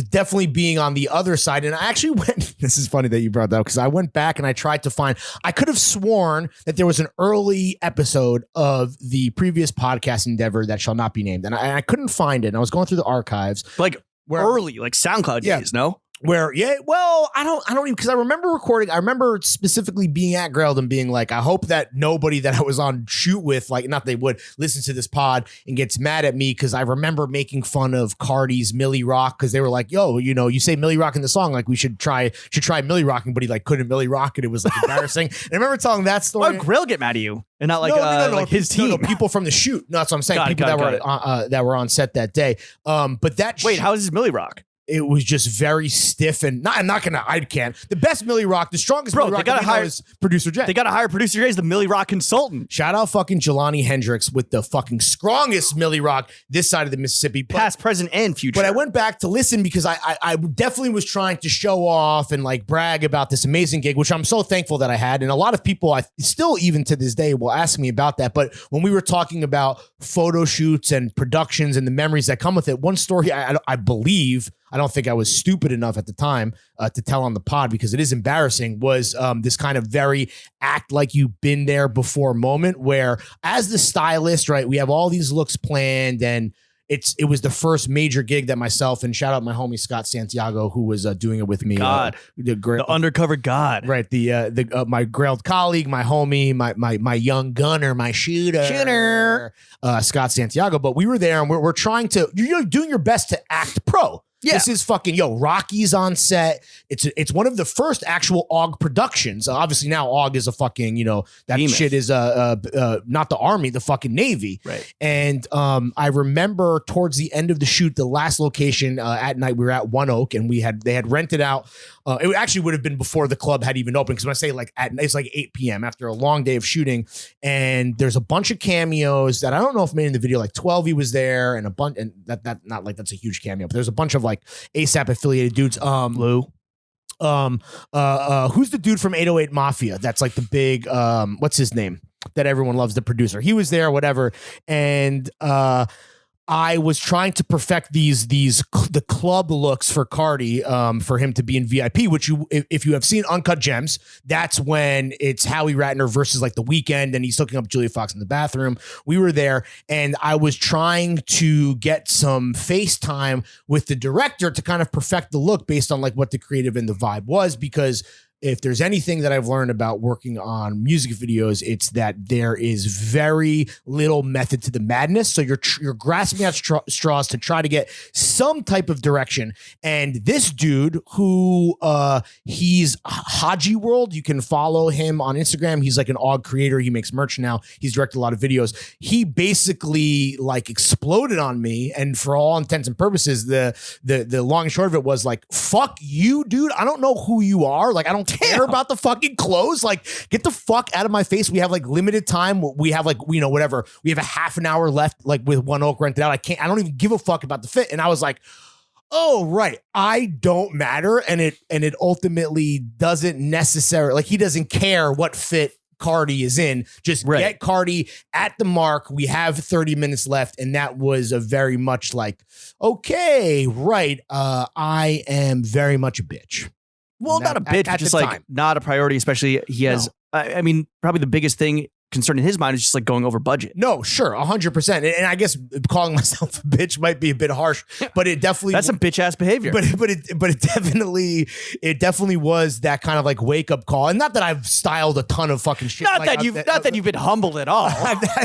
definitely being on the other side. And I actually went, this is funny that you brought that up, because I went back and I tried to find, I could have sworn that there was an early episode of the previous podcast endeavor that shall not be named. And I couldn't find it. And I was going through the archives.
Like early, like SoundCloud days, no?
Where, I don't even, because I remember recording, I remember specifically being at Grailed and being like, I hope that nobody that I was on shoot with, like, not they would listen to this pod and gets mad at me, because I remember making fun of Cardi's Millie Rock, because they were like, yo, you say Millie Rock in the song, like we should try Millie Rocking, but he like couldn't Millie Rock, and it was like embarrassing. And I remember telling that story.
Why would Grail get mad at you? And not like, like his team.
No, people from the shoot. No, that's what I'm saying. That were on set that day. But that
wait, how is his Millie Rock?
It was just very stiff, and I can't. The best Millie Rock, the strongest Millie Rock, they gotta hire is producer Jay.
They got to hire producer Jay as the Millie Rock consultant.
Shout out fucking Jelani Hendricks with the fucking strongest Millie Rock this side of the Mississippi,
past, present, and future.
But I went back to listen because I definitely was trying to show off and like brag about this amazing gig, which I'm so thankful that I had. And a lot of people, I still even to this day, will ask me about that. But when we were talking about photo shoots and productions and the memories that come with it, one story I believe, I don't think I was stupid enough at the time to tell on the pod, because it is embarrassing, was this kind of very act like you've been there before moment where, as the stylist, right, we have all these looks planned, and it was the first major gig that myself, and shout out my homie Scott Santiago, who was doing it with me.
The undercover god.
Right. The my Grailed colleague, my homie, my young gunner, my shooter, Scott Santiago. But we were there, and we're trying to, you're doing your best to act pro. Yeah. This is fucking, Rocky's on set. It's one of the first actual AUG productions. Obviously now AUG is a fucking, that Behemoth. Shit is not the Army, the fucking Navy.
Right.
And I remember towards the end of the shoot, the last location at night, we were at One Oak, and they had rented out. It actually would have been before the club had even opened, because when I say like at night, it's like 8 p.m. after a long day of shooting, and there's a bunch of cameos that I don't know if made in the video. Like 12 was there, and a bunch, and that not like that's a huge cameo, but there's a bunch of like ASAP affiliated dudes.
Lou.
Who's the dude from 808 Mafia? That's like the big what's his name that everyone loves, the producer. He was there, whatever, and I was trying to perfect the club looks for Cardi, for him to be in VIP, which if you have seen Uncut Gems, that's when it's Howie Ratner versus like The Weeknd, and he's hooking up Julia Fox in the bathroom. We were there, and I was trying to get some FaceTime with the director to kind of perfect the look based on like what the creative and the vibe was, because if there's anything that I've learned about working on music videos, it's that there is very little method to the madness. So you're grasping at straws to try to get some type of direction. And this dude, who he's Haji World, you can follow him on Instagram. He's like an AUG creator. He makes merch now. He's directed a lot of videos. He basically like exploded on me, and for all intents and purposes, the long and short of it was like, fuck you, dude. I don't know who you are. Like, I don't care about the fucking clothes. Like, get the fuck out of my face. We have like limited time. We have like, whatever. We have a half an hour left, like with One Oak rented out. I don't even give a fuck about the fit. And I was like, oh, right. I don't matter. And it ultimately doesn't necessarily, like, he doesn't care what fit Cardi is in. Just get Cardi at the mark. We have 30 minutes left. And that was a very much like, okay, right. I am very much a bitch.
Well, not a bitch, but just like time. Not a priority, especially he has, I mean, probably the biggest thing concern in his mind is just like going over budget.
No, sure. 100%. And I guess calling myself a bitch might be a bit harsh, but it definitely,
that's some bitch ass behavior.
But it definitely was that kind of like wake up call. And not that I've styled a ton of fucking shit.
Not that you've been humbled at all.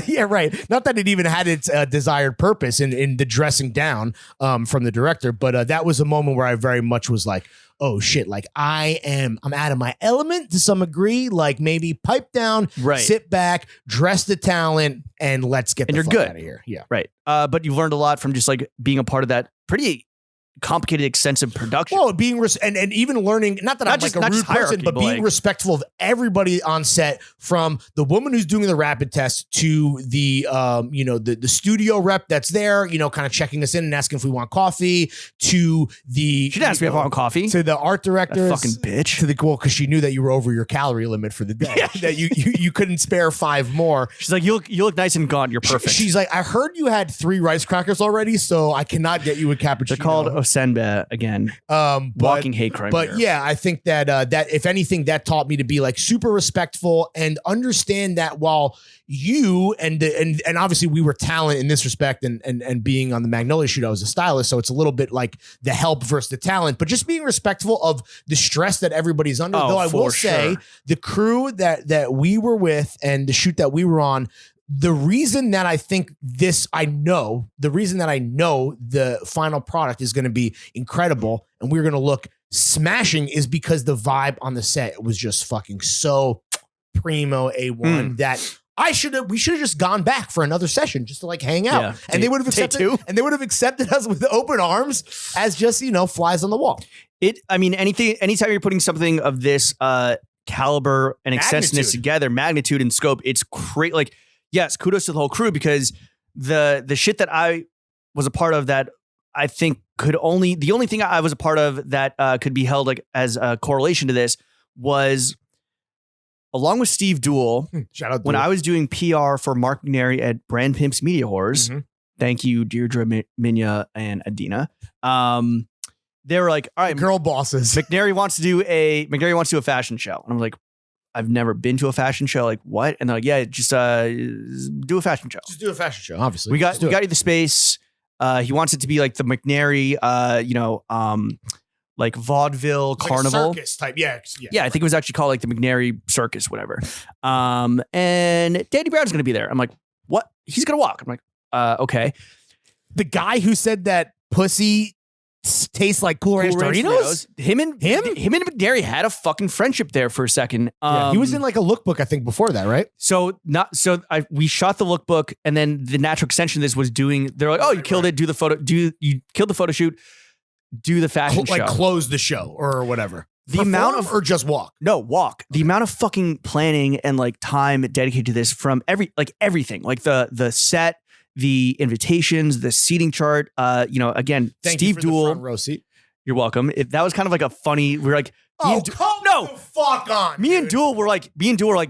Yeah, right. Not that it even had its desired purpose in the dressing down from the director. But that was a moment where I very much was like, oh shit, like I'm out of my element to some degree. Like maybe pipe down, sit back, dress the talent, and let's get the fuck out of here. Yeah.
Right. But you've learned a lot from just like being a part of that pretty complicated, extensive production.
Well, being and even learning, not that I'm like a rude person, but being respectful of everybody on set, from the woman who's doing the rapid test to the the studio rep that's there, kind of checking us in and asking if we want coffee, to the
she asked me if I want coffee,
to the art director,
fucking bitch,
to the because she knew that you were over your calorie limit for the day, that you couldn't spare 5 more.
She's like, you look nice and gaunt, you're perfect.
She's like, I heard you had 3 rice crackers already, so I cannot get you a cappuccino.
They're called Osenba again. Walking hate crime.
But yeah, I think that that if anything, that taught me to be like super respectful and understand that while you and obviously we were talent in this respect, and being on the Magnolia shoot, I was a stylist, so it's a little bit like the help versus the talent, but just being respectful of the stress that everybody's under. Though I will say the crew that we were with and the shoot that we were on, the reason that I know the final product is going to be incredible and we're going to look smashing is because the vibe on the set was just fucking so primo A1 that we should have just gone back for another session just to like hang out. Yeah. And they would have accepted us with open arms as just, flies on the wall.
Anytime you're putting something of this caliber and extensiveness together, magnitude and scope, it's great. Like, yes, kudos to the whole crew, because the shit that I was a part of that I think the only thing I was a part of that could be held like as a correlation to this was, along with Steve Duell,
shout out
when I was doing PR for Mark McNary at Brand Pimps Media Whores. Thank you, Deirdre, Minya, and Adina. They were like, all right,
girl bosses.
McNary wants to do a fashion show. And I'm like, I've never been to a fashion show. Like, what? And they're like, yeah, just do a fashion show.
Just do a fashion show, obviously.
We got you the space. He wants it to be like the McNary, like vaudeville like carnival.
Circus type. Yeah.
I think it was actually called like the McNary Circus, whatever. And Danny Brown's going to be there. I'm like, what? He's going to walk. I'm like, okay.
The guy who said that pussy tastes like Cool Ranch Doritos?
Him and McNary had a fucking friendship there for a second.
He was in like a lookbook, I think, before that, right?
We shot the lookbook, and then the natural extension of this was they're like, oh, you killed it, you killed the photo shoot, do the fashion show.
Like close the show or whatever.
Or
just walk?
No, walk. The amount of fucking planning and like time dedicated to this from everything, like the set, the invitations, the seating chart, again, Steve Duell.
Front row seat.
You're welcome. That was kind of like a funny, we're like,
come the fuck on.
Me and Duell were like,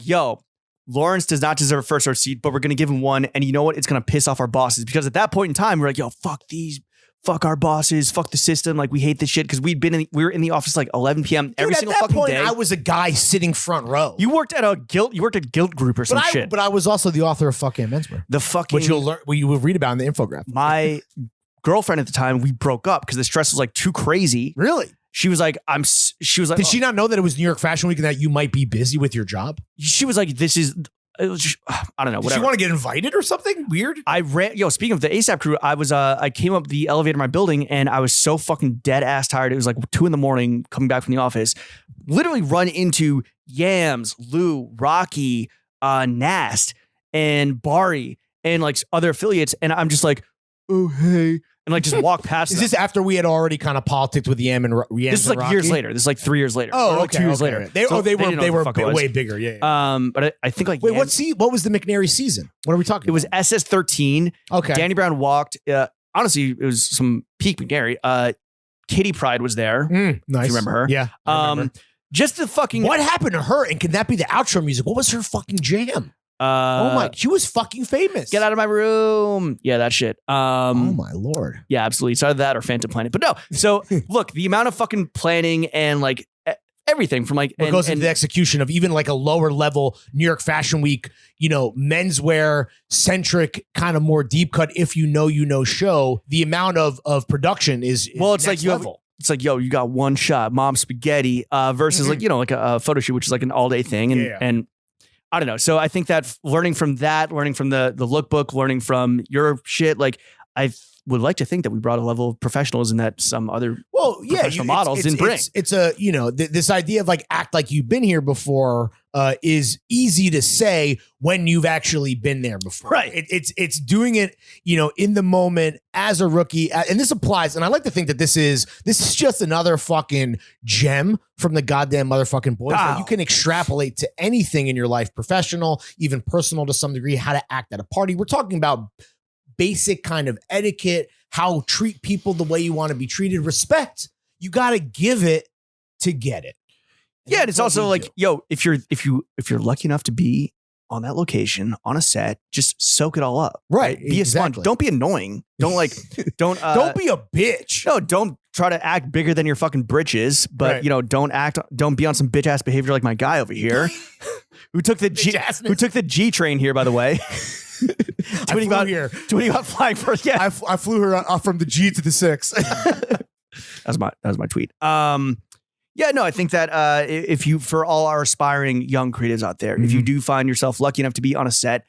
yo, Lawrence does not deserve a first row seat, but we're going to give him one. And you know what? It's going to piss off our bosses, because at that point in time, we're like, yo, fuck our bosses, fuck the system. Like, we hate this shit, because we were in the office like 11 p.m. every single fucking day.
I was a guy sitting front row.
You worked at Guilt Group or some shit.
But I was also the author of Fucking Menswear.
Which
you will read about in the infographic.
My girlfriend at the time, we broke up because the stress was like too crazy.
Really?
She was like,
did she not know that it was New York Fashion Week and that you might be busy with your job?
She was like, it was just, I don't know. Whatever.
Did she want to get invited or something weird?
Speaking of the ASAP crew, I came up the elevator in my building and I was so fucking dead ass tired. It was like 2 a.m. coming back from the office, literally run into Yams, Lou, Rocky, Nast, and Bari, and like other affiliates. And I'm just like, oh, hey. And like just walk past.
Is this after we had already kind of politicked with Yam and Rocky?
This is like years later. This is like 3 years later.
Oh,
like 2 years later.
They were way bigger. Yeah.
But I think like,
wait, what was the McNary season? What are we talking about?
It was SS13.
Okay.
Danny Brown walked. Honestly, it was some peak McNary. Kitty Pryde was there.
Nice.
If you remember her.
Yeah. I remember.
Just the fucking.
What happened to her? And can that be the outro music? What was her fucking jam? she was fucking famous.
Get out of my room. Yeah, that shit.
Oh my Lord.
Yeah, absolutely. It's either that or Phantom Planet. But no. So look, the amount of fucking planning and like everything from like
what goes into the execution of even like a lower level New York Fashion Week, menswear centric kind of more deep cut if you know show. The amount of production is
it's like you level. It's like, yo, you got one shot, mom spaghetti, versus like a photo shoot, which is like an all day thing, and I don't know. So I think that learning from the lookbook, learning from your shit, like I would like to think that we brought a level of professionalism that some other professional models didn't bring.
It's a, this idea of like act like you've been here before is easy to say when you've actually been there before.
Right.
It's doing it, in the moment as a rookie. And this applies. And I like to think that this is just another fucking gem from the goddamn motherfucking boys that you can extrapolate to anything in your life, professional, even personal to some degree, how to act at a party. We're talking about basic kind of etiquette, how treat people the way you want to be treated, respect. You got to give it to get it.
And it's also like, if you're lucky enough to be on that location on a set, just soak it all up.
Right.
Be a sponge. Don't be annoying. Don't
don't be a bitch.
No, don't try to act bigger than your fucking britches, but don't be on some bitch ass behavior like my guy over here who took the G train here, by the way. Tweeting about flying first. Yeah,
I flew her off from the G to the 6.
that was my tweet. I think that if you, for all our aspiring young creatives out there, if you do find yourself lucky enough to be on a set,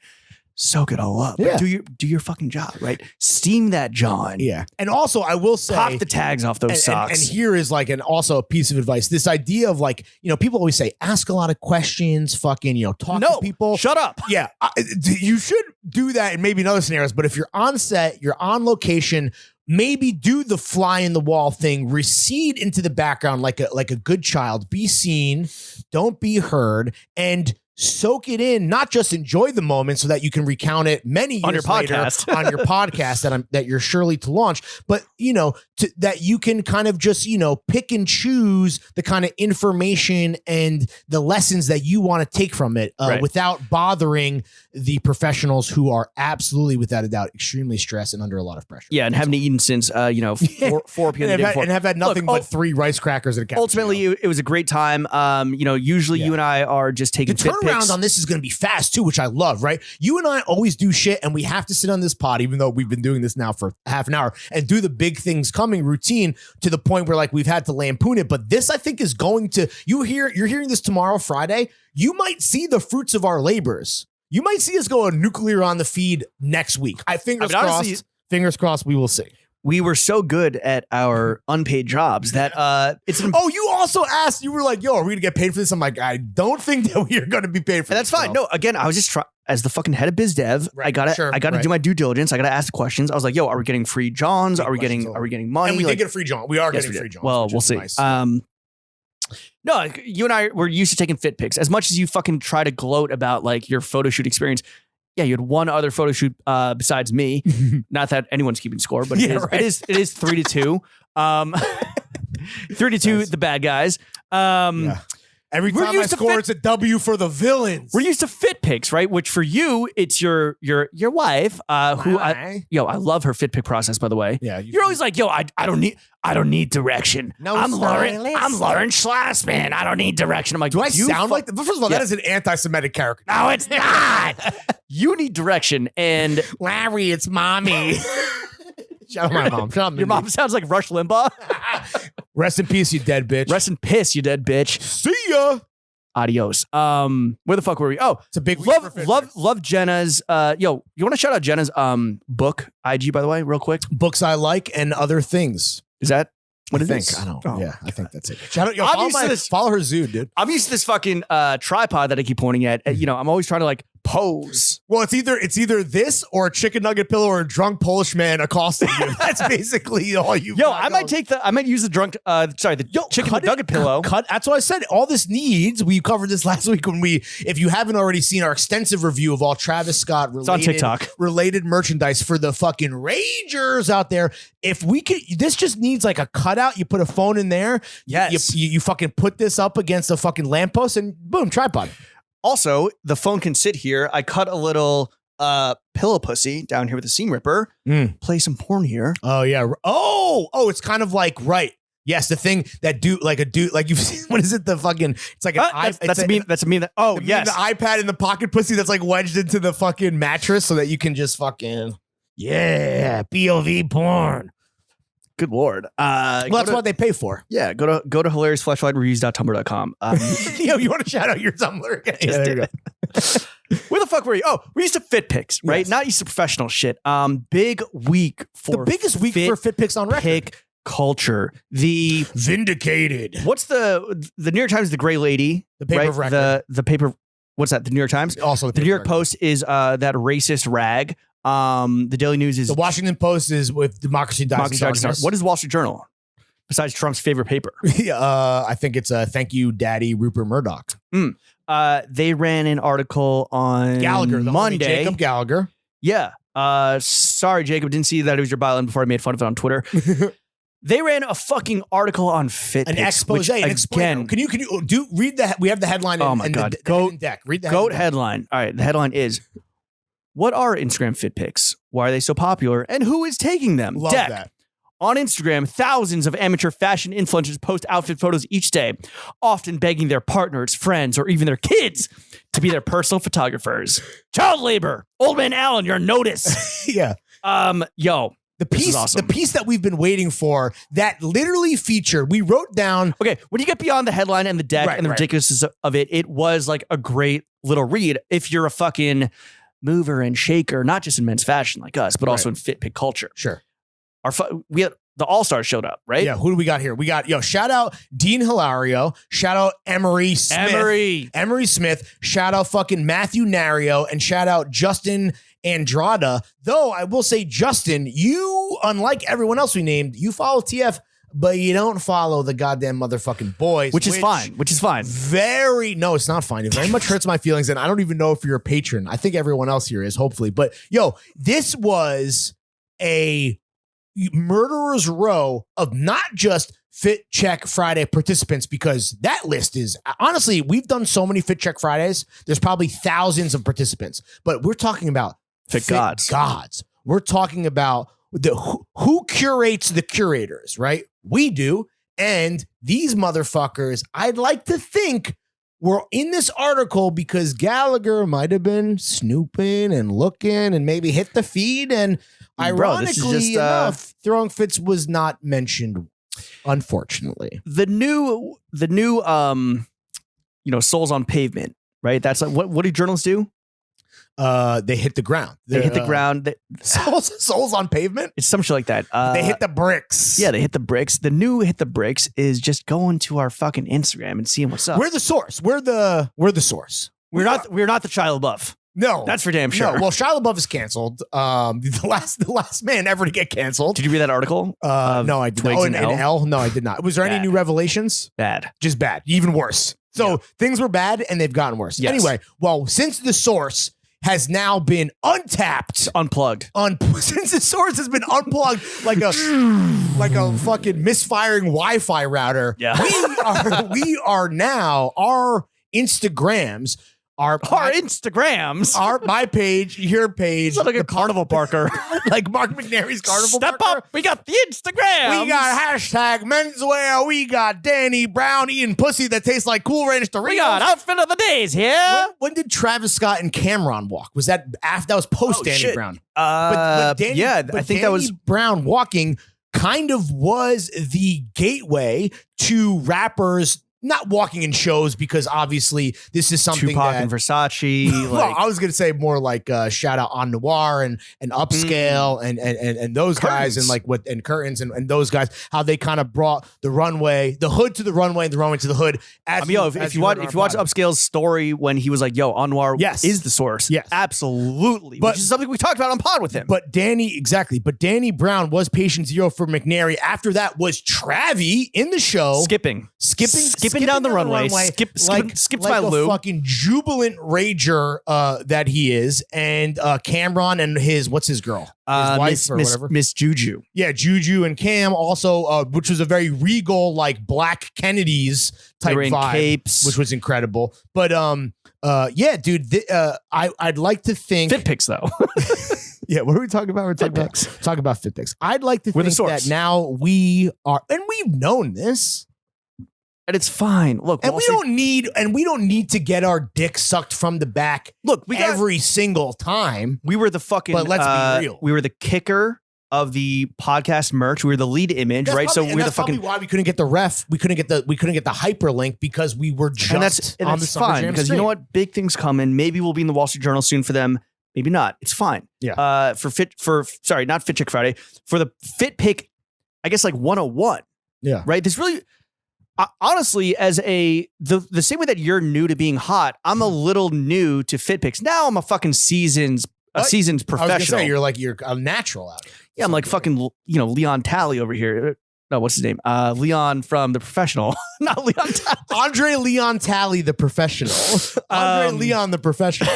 soak it all up.
Yeah.
Do your fucking job, right? Steam that John.
Yeah. And also I will say,
pop the tags off those socks.
And here is like also a piece of advice. This idea of like, people always say, ask a lot of questions, fucking, talk to people.
Shut up.
Yeah. You should do that in maybe in other scenarios, but if you're on set, you're on location, maybe do the fly in the wall thing, recede into the background like a good child, be seen, don't be heard, and soak it in, not just enjoy the moment so that you can recount it many years
on your
later
podcast
on your podcast that you're surely to launch, but that you can kind of just pick and choose the kind of information and the lessons that you want to take from it without bothering the professionals who are absolutely, without a doubt, extremely stressed and under a lot of pressure.
Yeah, and haven't eaten since 4 p.m. the day before.
And have had nothing but 3 rice crackers and a cappuccino.
Ultimately, it was a great time. Usually you and I are just taking fit pics.
Turnaround on this is going to be fast too, which I love, right? You and I always do shit and we have to sit on this pod, even though we've been doing this now for half an hour, and do the big things coming routine to the point where like we've had to lampoon it. But this, I think, is going to, you're hearing this tomorrow, Friday. You might see the fruits of our labors. You might see us go nuclear on the feed next week. Fingers crossed, we will see.
We were so good at our unpaid jobs that
you also asked, you were like, yo, are we going to get paid for this? I'm like, I don't think that we are going to be paid for
and
this.
That's fine. No, again, I was just as the fucking head of biz dev, I gotta do my due diligence. I gotta ask the questions. I was like, yo, are we getting free Johns? Are we getting money?
And we did get a free John. We are getting free Johns.
Well, we'll see. Nice. No, you and I were used to taking fit pics. As much as you fucking try to gloat about like your photo shoot experience, yeah, you had one other photo shoot besides me. Not that anyone's keeping score, but it is 3-2. 3-2, nice. The bad guys.
Every time I score, it's a W for the villains.
We're used to fit pics, right? Which for you, it's your wife, who I love her fit pic process, by the way.
Yeah,
you're always like, yo, I don't need direction.
No,
I'm Lauren Schlossman. I don't need direction. I'm like,
do I sound like that? First of all, that is an anti-Semitic character.
No, it's not. You need direction, and
Larry, it's mommy. Shout out my mom. Shout out
your mom sounds like Rush Limbaugh.
Rest in peace, you dead bitch.
Rest in piss, you dead bitch.
See ya.
Adios. Where the fuck were we? Oh,
it's a big
love Jenna's. You want to shout out Jenna's book IG, by the way, real quick?
Books I Like and Other Things.
Is that what
I
it
think?
is?
I don't.
Oh,
yeah, I think that's it. Shout out, follow her zoo, dude.
I'm used to this fucking tripod that I keep pointing at. I'm always trying to like pose.
Well, it's either this or a chicken nugget pillow or a drunk Polish man accosting you. That's basically all you.
I might use the chicken nugget pillow.
That's what I said. All this needs. We covered this last week if you haven't already seen our extensive review of all Travis Scott related,
it's on TikTok.
Related merchandise for the fucking ragers out there. If we could, this just needs like a cutout. You put a phone in there.
Yes.
You fucking put this up against a fucking lamppost and boom, tripod.
Also, the phone can sit here. I cut a little pillow pussy down here with a seam ripper. Play some porn here.
Oh yeah. Oh, it's kind of like Yes, the thing that like you've seen. What is it? The fucking. It's like an
that's a meme. That's a meme. Oh yes,
the iPad in the pocket pussy that's like wedged into the fucking mattress so that you can just fucking POV porn.
Good Lord.
Well, that's what they pay for.
Yeah, go to hilariousflashlightreviews.tumblr.com.
Yo, you want to shout out your Tumblr again?
Yeah, there you go. Where the fuck were you? Oh, we used to Fit Picks, right?
Yes.
Not used to professional shit. Big week for
The biggest week for Fit Picks on record.
Pick culture. The
Vindicated.
what's the New York Times? The Gray Lady,
The paper of record.
The paper. What's that? The New York Times.
Also,
The New York Post is that racist rag. The Daily News is
the Washington Post is with Democracy Dies in Darkness.
What is Wall Street Journal? Besides Trump's favorite paper.
I think it's thank you, Daddy Rupert Murdoch.
They ran an article on
Gallagher, the
Monday.
homie Jacob Gallagher.
Yeah. Sorry, Jacob. Didn't see that it was your byline before I made fun of it on Twitter. They ran a fucking article on Fit
An
Picks,
expose, an explainer. Can you read the? We have the headline.
Oh my God.
Goat deck. Read the
GOAT headline. All right. The headline is, what are Instagram Fit Picks? Why are they so popular? And who is taking them?
Love
Deck.
that.
On Instagram, thousands of amateur fashion influencers post outfit photos each day, often begging their partners, friends, or even their kids to be their personal photographers. Child labor. Old man Allen, you're notice.
Yeah.
Yo.
The piece,
awesome.
the piece that we've been waiting for that literally featured. We wrote down.
Okay, when you get beyond the headline and the deck
Right,
and the
right.
ridiculousness of it, it was like a great little read. If you're a fucking mover and shaker, not just in men's fashion like us, but also in fit pick culture.
Sure.
We had the All-Stars showed up, right?
Yeah. Who do we got here? We got shout out Dean Hilario. Shout out Emery Smith. Emery Smith. Shout out fucking Matthew Nario and shout out Justin Andrada. Though I will say, Justin, you, unlike everyone else we named, you follow TF, but you don't follow the goddamn motherfucking boys.
Which is fine.
No, it's not fine. It very much hurts my feelings. And I don't even know if you're a patron. I think everyone else here is, hopefully. But this was a murderer's row of not just Fit Check Friday participants, because that list is, honestly, we've done so many Fit Check Fridays. There's probably thousands of participants, but we're talking about
Fit gods.
We're talking about who curates the curators, right? We do. And these motherfuckers, I'd like to think, were in this article because Gallagher might have been snooping and looking and maybe hit the feed. And ironically enough, Throwing Fits was not mentioned, unfortunately.
The new souls on pavement, right? That's like what do journalists do?
They hit the ground.
They hit the ground.
Souls on pavement?
It's some shit like that.
They hit the bricks.
Yeah, they hit the bricks. The new hit the bricks is just going to our fucking Instagram and seeing what's up.
We're the source. We're the source.
We're not the Shia LaBeouf.
No,
that's for damn sure.
No. Well, Shia LaBeouf is canceled. The last man ever to get canceled.
Did you read that article?
No, I did not. Oh, in L? No, I did not. Was there any new revelations?
Bad.
Just bad. Even worse. So things were bad and they've gotten worse.
Yes.
Anyway, well, since the source has now been untapped,
unplugged.
Since the source has been unplugged like a fucking misfiring Wi-Fi router.
Yeah.
we are now, our Instagrams are my page, your page.
It's like a carnival parker.
Like Mark McNary's carnival
Step
parker.
up. We got the Instagram.
We got hashtag menswear. We got Danny Brown eating pussy that tastes like Cool Ranch Doritos.
We got outfit of the days here.
When did Travis Scott and Cameron walk? Was that after? That was post Danny
shit.
Brown.
I think
Danny
that was
Brown walking. Kind of was the gateway to rappers not walking in shows, because obviously this is something
Tupac
that,
and Versace.
well, I was going to say more like shout out On Noir and Upscale and those guys and Curtains and those guys, how they kind of brought the runway, the hood to the runway and the runway to the hood.
If you watch Upscale's story when he was like, yo, On Noir is the source.
Yes.
Absolutely. Which is something we talked about on pod with him.
But Danny Brown was patient zero for McNary. After that was Travie in the show.
Skipping down the runway. Skips my loop.
Fucking jubilant rager that he is. And Cameron and what's his girl? His wife or whatever.
Miss Juju.
Yeah, Juju and Cam also, which was a very regal, like Black Kennedys type vibe, capes, which was incredible. But yeah, dude, I'd like to think
Fit Picks though.
Yeah, what are we talking about? We're talking about Fit Picks. I'd like to think that now we are, and we've known this.
And it's fine. Look,
and we don't need to get our dick sucked from the back. Look, every single time.
We were the fucking.
But let's be real.
We were the kicker of the podcast merch. We were the lead image, right?
Probably, so we're the fucking why we couldn't get the ref. We couldn't get the hyperlink because we were just
and that's fine because you know what? Big things coming. Maybe we'll be in the Wall Street Journal soon for them. Maybe not. It's fine.
Yeah.
Not Fit Chick Friday, for the Fit Pick, I guess like 101.
Yeah.
Right. This really, honestly, as the same way that you're new to being hot, I'm a little new to Fit Picks. Now I'm a fucking seasoned professional.
I was gonna say, you're a natural out here.
Yeah, I'm like fucking, Leon Talley over here. No, what's his name? Leon from The Professional. Not Leon Talley.
Andre Leon Talley, The Professional. Andre Leon, The Professional.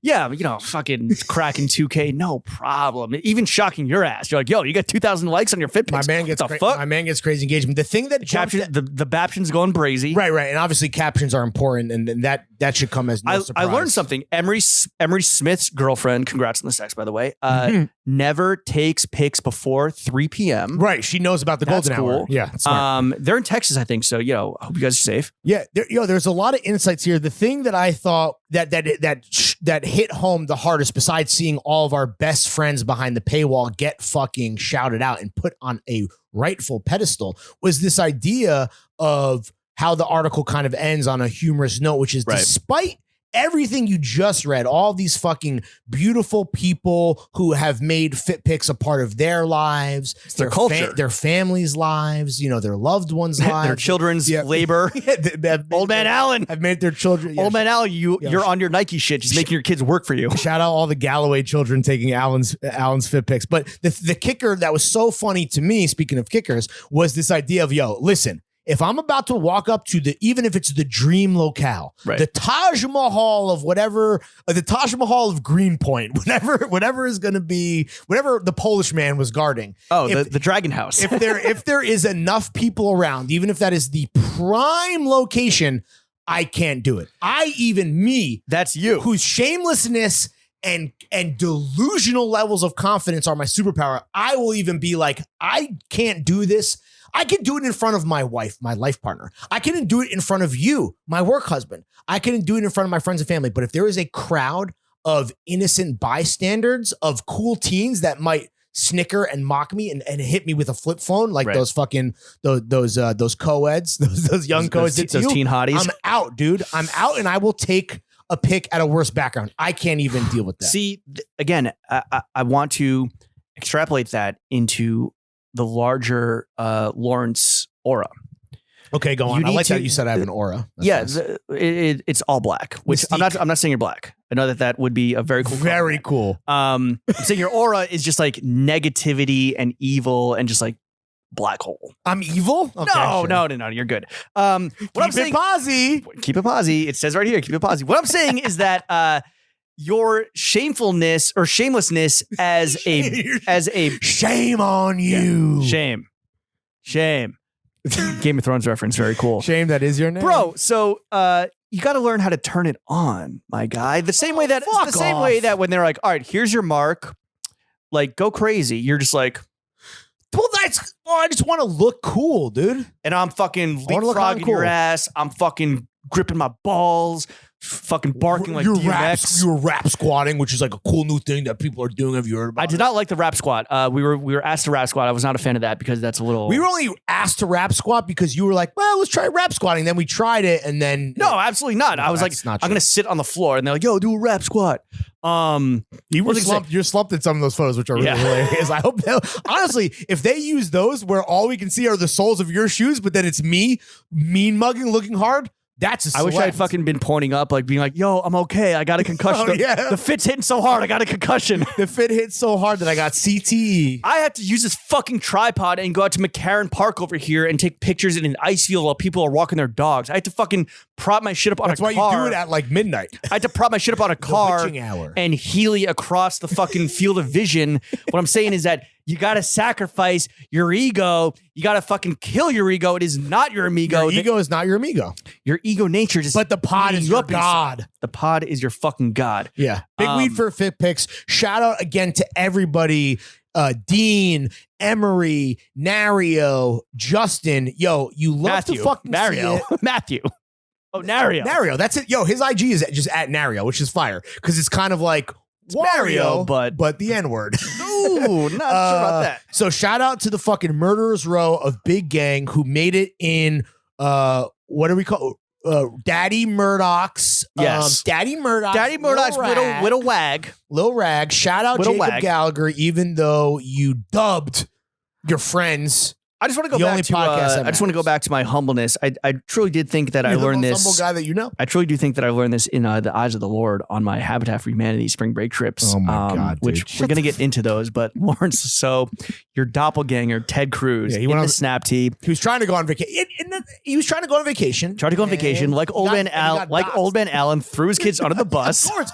Yeah, fucking cracking 2K, no problem. Even shocking your ass. You're like, yo, you got 2,000 likes on your Fit Pics.
My man gets crazy engagement. The thing that
the Baption's going brazy.
Right. And obviously captions are important, and that should come as no surprise.
I learned something. Emery Smith's girlfriend, congrats on the sex, by the way, never takes pics before 3 p.m.
Right. She knows about the golden hour. Yeah. Smart.
They're in Texas, I think. So, I hope you guys are safe.
Yeah. There's a lot of insights here. The thing that I thought that hit home the hardest, besides seeing all of our best friends behind the paywall get fucking shouted out and put on a rightful pedestal, was this idea of how the article kind of ends on a humorous note, which is despite everything you just read, all these fucking beautiful people who have made Fit Pics a part of their lives,
their culture,
their families' lives, their loved ones' lives,
their children's labor. Old Man Allen
have made their children.
Old Man Allen, you're on your Nike shit, just making your kids work for you.
Shout out all the Galloway children taking Allen's Fit Pics. But the kicker that was so funny to me, speaking of kickers, was this idea of, listen, if I'm about to walk up to even if it's the dream locale, the Taj Mahal of whatever, the Taj Mahal of Greenpoint, whatever is going to be, whatever the Polish man was guarding.
Oh, the Dragon House.
if there is enough people around, even if that is the prime location, I can't do it.
That's you,
whose shamelessness and delusional levels of confidence are my superpower. I will even be like, I can't do this. I can do it in front of my wife, my life partner. I can do it in front of you, my work husband. I can do it in front of my friends and family. But if there is a crowd of innocent bystanders, of cool teens that might snicker and mock me and hit me with a flip phone, like those fucking those co-eds, those young co-eds,
those teen hotties,
I'm out, dude. I'm out, and I will take a pic at a worse background. I can't even deal with that.
See, again, I want to extrapolate that into the larger Lawrence aura.
Okay, go on. I like that you said I have an aura.
That's nice. It's all black, which Mystique. I'm not saying you're black. I know that would be a very cool.
Very cool.
I'm saying your aura is just like negativity and evil and just like black hole.
I'm evil?
Okay, no. You're good. What I'm saying, keep it posy. It says right here, keep it posy. What I'm saying is that your shamefulness or shamelessness as a
shame on you.
Yeah. Shame. Game of Thrones reference. Very cool.
Shame that is your name.
Bro, so you got to learn how to turn it on, my guy. The same way that when they're like, all right, here's your mark, like go crazy. You're just like,
I just want to look cool, dude.
And I'm fucking leapfrogging your ass. I'm fucking gripping my balls. Fucking barking like DMX.
You were rap squatting, which is like a cool new thing that people are doing. Have you heard about?
I did not like the rap squat. We were asked to rap squat. I was not a fan of that because that's a little.
We were only asked to rap squat because you were like, well, let's try rap squatting. Then we tried it, and then
no, absolutely not. I was like, I'm gonna sit on the floor, and they're like, yo, do a rap squat.
You're slumped in some of those photos, which are really hilarious. I hope honestly, if they use those where all we can see are the soles of your shoes, but then it's me mean mugging, looking hard. That's a select.
I wish I had fucking been pointing up, like being like, yo, I'm okay. I got a concussion. The fit's hitting so hard. I got a concussion.
The fit hit so hard that I got CTE.
I have to use this fucking tripod and go out to McCarran Park over here and take pictures in an ice field while people are walking their dogs. I had to fucking prop my shit up on a car.
That's why you do it at like midnight.
I had to prop my shit up on a car and Healy across the fucking field of vision. What I'm saying is that you got to sacrifice your ego. You got to fucking kill your ego. It is not your amigo.
Your ego is not your amigo.
Your ego nature just.
But the pod is your god.
The pod is your fucking god.
Yeah. Big weed for Fit Pics. Shout out again to everybody. Dean, Emery, Nario, Justin. Yo, you love to fucking
Nario. Matthew. Oh, Nario.
Nario. That's it. Yo, his IG is just at Nario, which is fire because it's kind of like Wario,
but
the N-word.
Ooh, not sure about that.
So shout out to the fucking murderers row of Big Gang who made it in what do we call Daddy Murdoch's
Yes.
Daddy Murdoch's
Widow Wag.
Lil Rag. Shout out
Widow
Jacob
Wag.
Gallagher, even though you dubbed your friends.
I just want to go
The
back
only
to.
podcast that
I just want to go
matters.
back to my humbleness. I truly did think that I
You're the
learned
most
this.
humble guy that you know.
I truly do think that I learned this in the eyes of the Lord on my Habitat for Humanity spring break trips.
Oh my God,
which
dude.
we're gonna get into those. But Lawrence, so your doppelganger Ted Cruz
Yeah, he
in
went
the
on-
Snap Tee.
He was trying to go on vacation. He was trying to go on vacation.
Tried to go on vacation like old man Allen threw his kids under the bus.
Of course,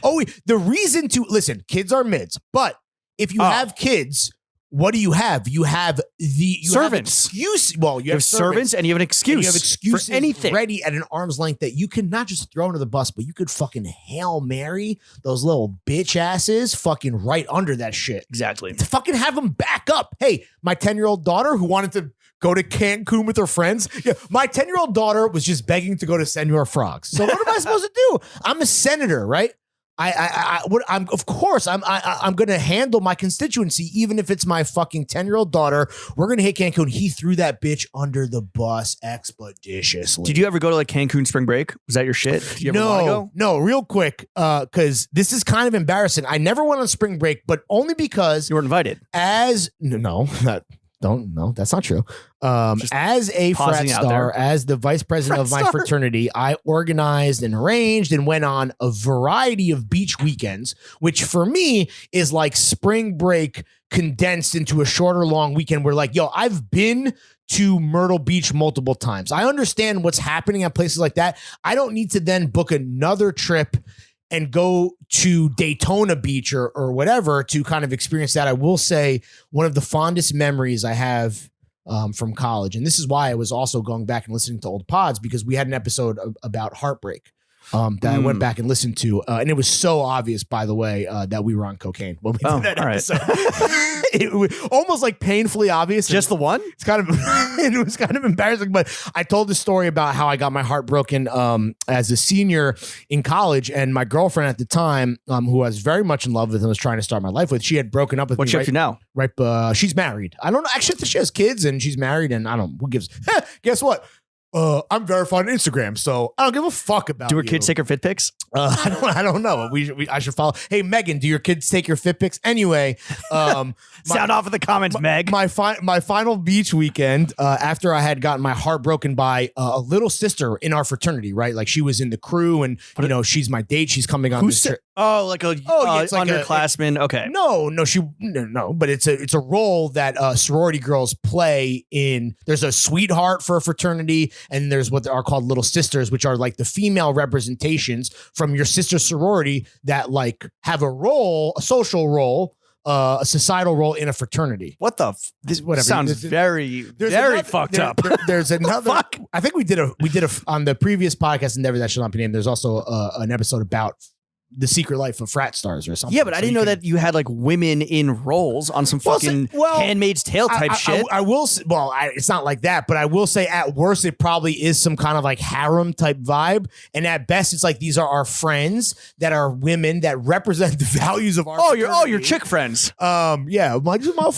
always. The reason to listen, kids are mids, but if you have kids, what do you have? You have
servants.
You have
servants and you have an excuse.
And you have excuses
for anything
ready at an arm's length that you can not just throw under the bus, but you could fucking Hail Mary those little bitch asses fucking right under that shit.
Exactly.
To fucking have them back up. Hey, my 10-year-old daughter who wanted to go to Cancun with her friends. Yeah, my 10-year-old daughter was just begging to go to Senor Frogs. So what am I supposed to do? I'm a senator, right? I'm going to handle my constituency, even if it's my fucking 10-year-old daughter. We're going to hit Cancun. He threw that bitch under the bus expeditiously.
Did you ever go to like Cancun spring break? Was that your shit? Did you ever want to go?
No, real quick, because this is kind of embarrassing. I never went on spring break, but only because
You were invited.
that's not true. As a frat
pausing out
star,
there.
as the vice president of my fraternity, I organized and arranged and went on a variety of beach weekends, which for me is like spring break condensed into a shorter, long weekend where like, yo, I've been to Myrtle Beach multiple times. I understand what's happening at places like that. I don't need to then book another trip and go to Daytona Beach or whatever to kind of experience that. I will say one of the fondest memories I have from college, and this is why I was also going back and listening to old pods, because we had an episode about heartbreak that I went back and listened to. And it was so obvious, by the way, that we were on cocaine when we did that episode. It was almost like painfully obvious.
Just the one?
It's kind of, it was kind of embarrassing, but I told the story about how I got my heart broken as a senior in college, and my girlfriend at the time, who I was very much in love with and was trying to start my life with, she had broken up with me.
What's she up to now?
Right, she's married. I don't know. Actually, she has kids and she's married, and I don't. Who gives? Guess what? I'm verified on Instagram, so I don't give a fuck about.
Do her kids take her fit pics?
I don't know. I should follow. Hey, Megan, do your kids take your fit pics? Anyway,
sound off in the comments, Meg.
My final beach weekend, after I had gotten my heart broken by a little sister in our fraternity, right? Like she was in the crew, and she's my date. She's coming on this trip.
Oh, like a
it's like
underclassman. Okay.
No, but it's a role that sorority girls play in. There's a sweetheart for a fraternity, and there's what are called little sisters, which are like the female representations from your sister sorority that like have a role, a social role, a societal role in a fraternity.
What the? This whatever sounds very fucked up.
There's another. Fuck. I think we did a on the previous podcast endeavor that shall not be named. There's also an episode about the secret life of frat stars or something.
Yeah, but I didn't know that you had like women in roles on some fucking Handmaid's Tale type shit.
I will say, it's not like that, but I will say at worst, it probably is some kind of like harem type vibe. And at best, it's like these are our friends that are women that represent the values of our
your chick friends.
Yeah. These are my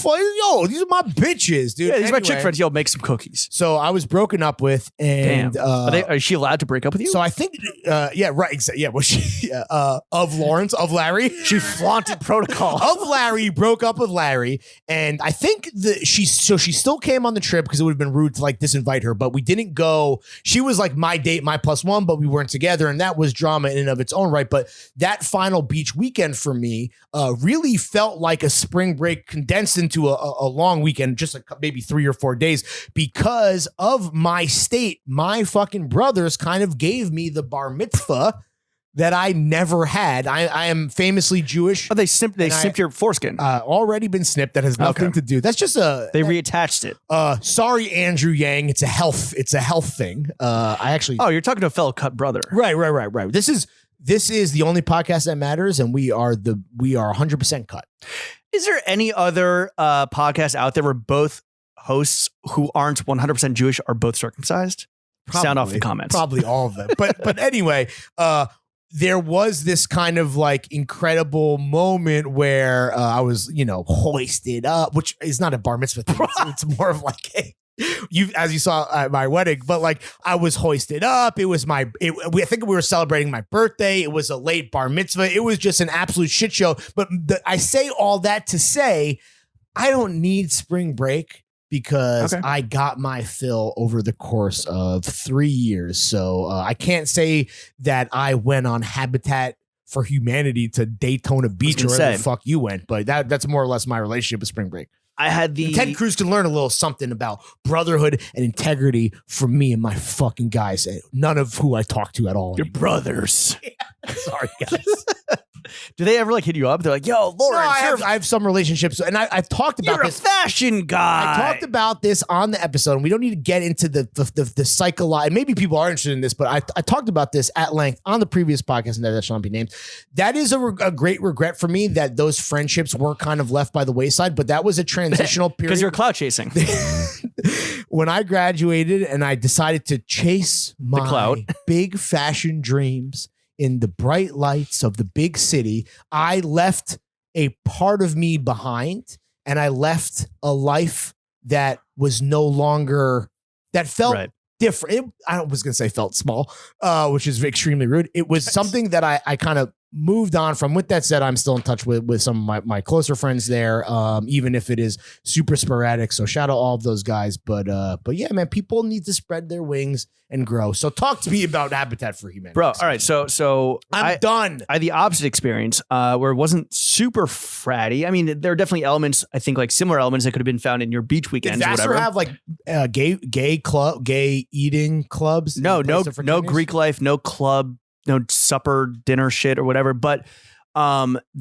bitches, dude.
Yeah, these are my chick friends. Yo, make some cookies.
So I was broken up with, and
is she allowed to break up with you?
So I think, yeah, right. Exactly. Yeah. Well, she, of Lawrence, of Larry.
She flaunted protocol.
Of Larry, broke up with Larry. And I think she still came on the trip because it would have been rude to like disinvite her, but we didn't go. She was like my date, my +1, but we weren't together. And that was drama in and of its own right. But that final beach weekend for me really felt like a spring break condensed into a long weekend, just like maybe 3 or 4 days, because of my state. My fucking brothers kind of gave me the bar mitzvah that I never had. I am famously Jewish.
Oh, they snipped your foreskin.
Already been snipped. That has nothing to do. That's just
they reattached it.
Sorry, Andrew Yang. It's a health thing. I actually.
Oh, you're talking to a fellow cut brother.
Right. This is the only podcast that matters, and we are 100% cut.
Is there any other podcast out there where both hosts who aren't 100% Jewish are both circumcised? Sound off in the comments.
Probably all of them. But anyway, there was this kind of like incredible moment where I was, hoisted up, which is not a bar mitzvah thing. It's more of like as you saw at my wedding, but like I was hoisted up. It was I think we were celebrating my birthday. It was a late bar mitzvah. It was just an absolute shit show. But I say all that to say, I don't need spring break because I got my fill over the course of 3 years. So I can't say that I went on Habitat for Humanity to Daytona Beach or wherever the fuck you went, but that's more or less my relationship with spring break.
I had and
Ted Cruz can learn a little something about brotherhood and integrity from me and my fucking guys, none of who I talk to at all.
Your brothers.
Sorry, guys.
Do they ever like hit you up? They're like, yo, Lawrence,
I have some relationships, and I've talked about
this. You're a fashion guy.
I talked about this on the episode, and we don't need to get into the psychological. Maybe people are interested in this, but I talked about this at length on the previous podcast, and that shall not be named. That is a great regret for me that those friendships were kind of left by the wayside, but that was a transitional period.
Because you're clout chasing.
When I graduated and I decided to chase my
clout.
big fashion dreams in the bright lights of the big city, I left a part of me behind, and I left a life that was no longer, that felt different. I was going to say felt small, which is extremely rude. It was something that I kind of moved on from. With that said, I'm still in touch with some of my closer friends there, even if it is super sporadic. So shout out all of those guys. But yeah, man, people need to spread their wings and grow. So talk to me about Habitat for Humanity.
Bro, all right. So
I'm done.
I had the opposite experience where it wasn't super fratty. I mean, there are definitely elements, I think like similar elements that could have been found in your beach weekends or whatever.
Have like gay eating clubs?
No Greek life, no club, no supper, dinner shit or whatever. But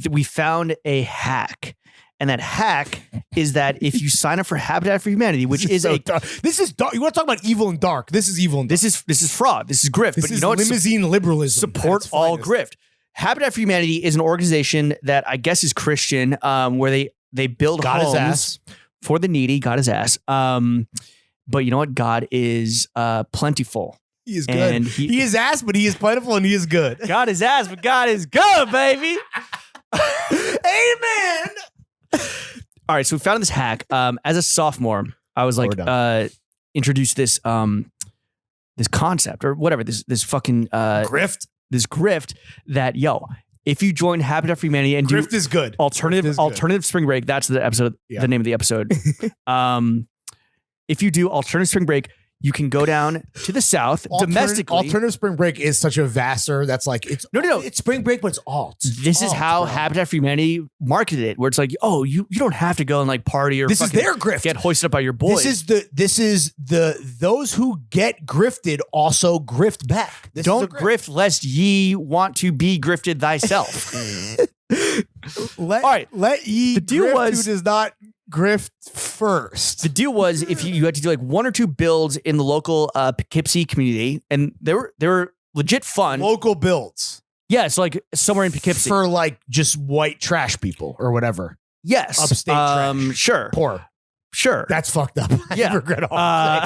we found a hack. And that hack is that if you sign up for Habitat for Humanity, which is
dark. This is dark. You want to talk about evil and dark? This is evil and dark.
This is fraud. This is grift.
This is limousine liberalism.
Support all grift. Habitat for Humanity is an organization that I guess is Christian, where they build homes for the needy. God is ass. But you know what? God is plentiful.
He is good. And he is ass, but he is plentiful and he is good.
God is ass, but God is good, baby.
Amen.
All right, so we found this hack. As a sophomore, I was like, introduced this this concept or whatever, this fucking
grift.
This grift that if you join Habitat for Humanity and
Grift is good.
Alternative spring break, that's the episode, the name of the episode. If you do alternative spring break, you can go down to the south domestically.
Alternative spring break is such a vaster. That's like it's It's spring break, but it's alt.
This is how Habitat for Humanity marketed it, where it's like, oh, you don't have to go and like party or
this is their grift.
Get hoisted up by your boys.
This is those who get grifted also grift back.
Don't grift lest ye want to be grifted thyself.
Let ye. The deal grift who does not grift first.
The deal was if you had to do like one or two builds in the local Poughkeepsie community, and they were legit fun.
Local builds.
Yeah, so like somewhere in Poughkeepsie.
For like just white trash people or whatever.
Yes.
Upstate trash.
Sure.
Poor.
Sure.
That's fucked up.
Yeah.
I regret all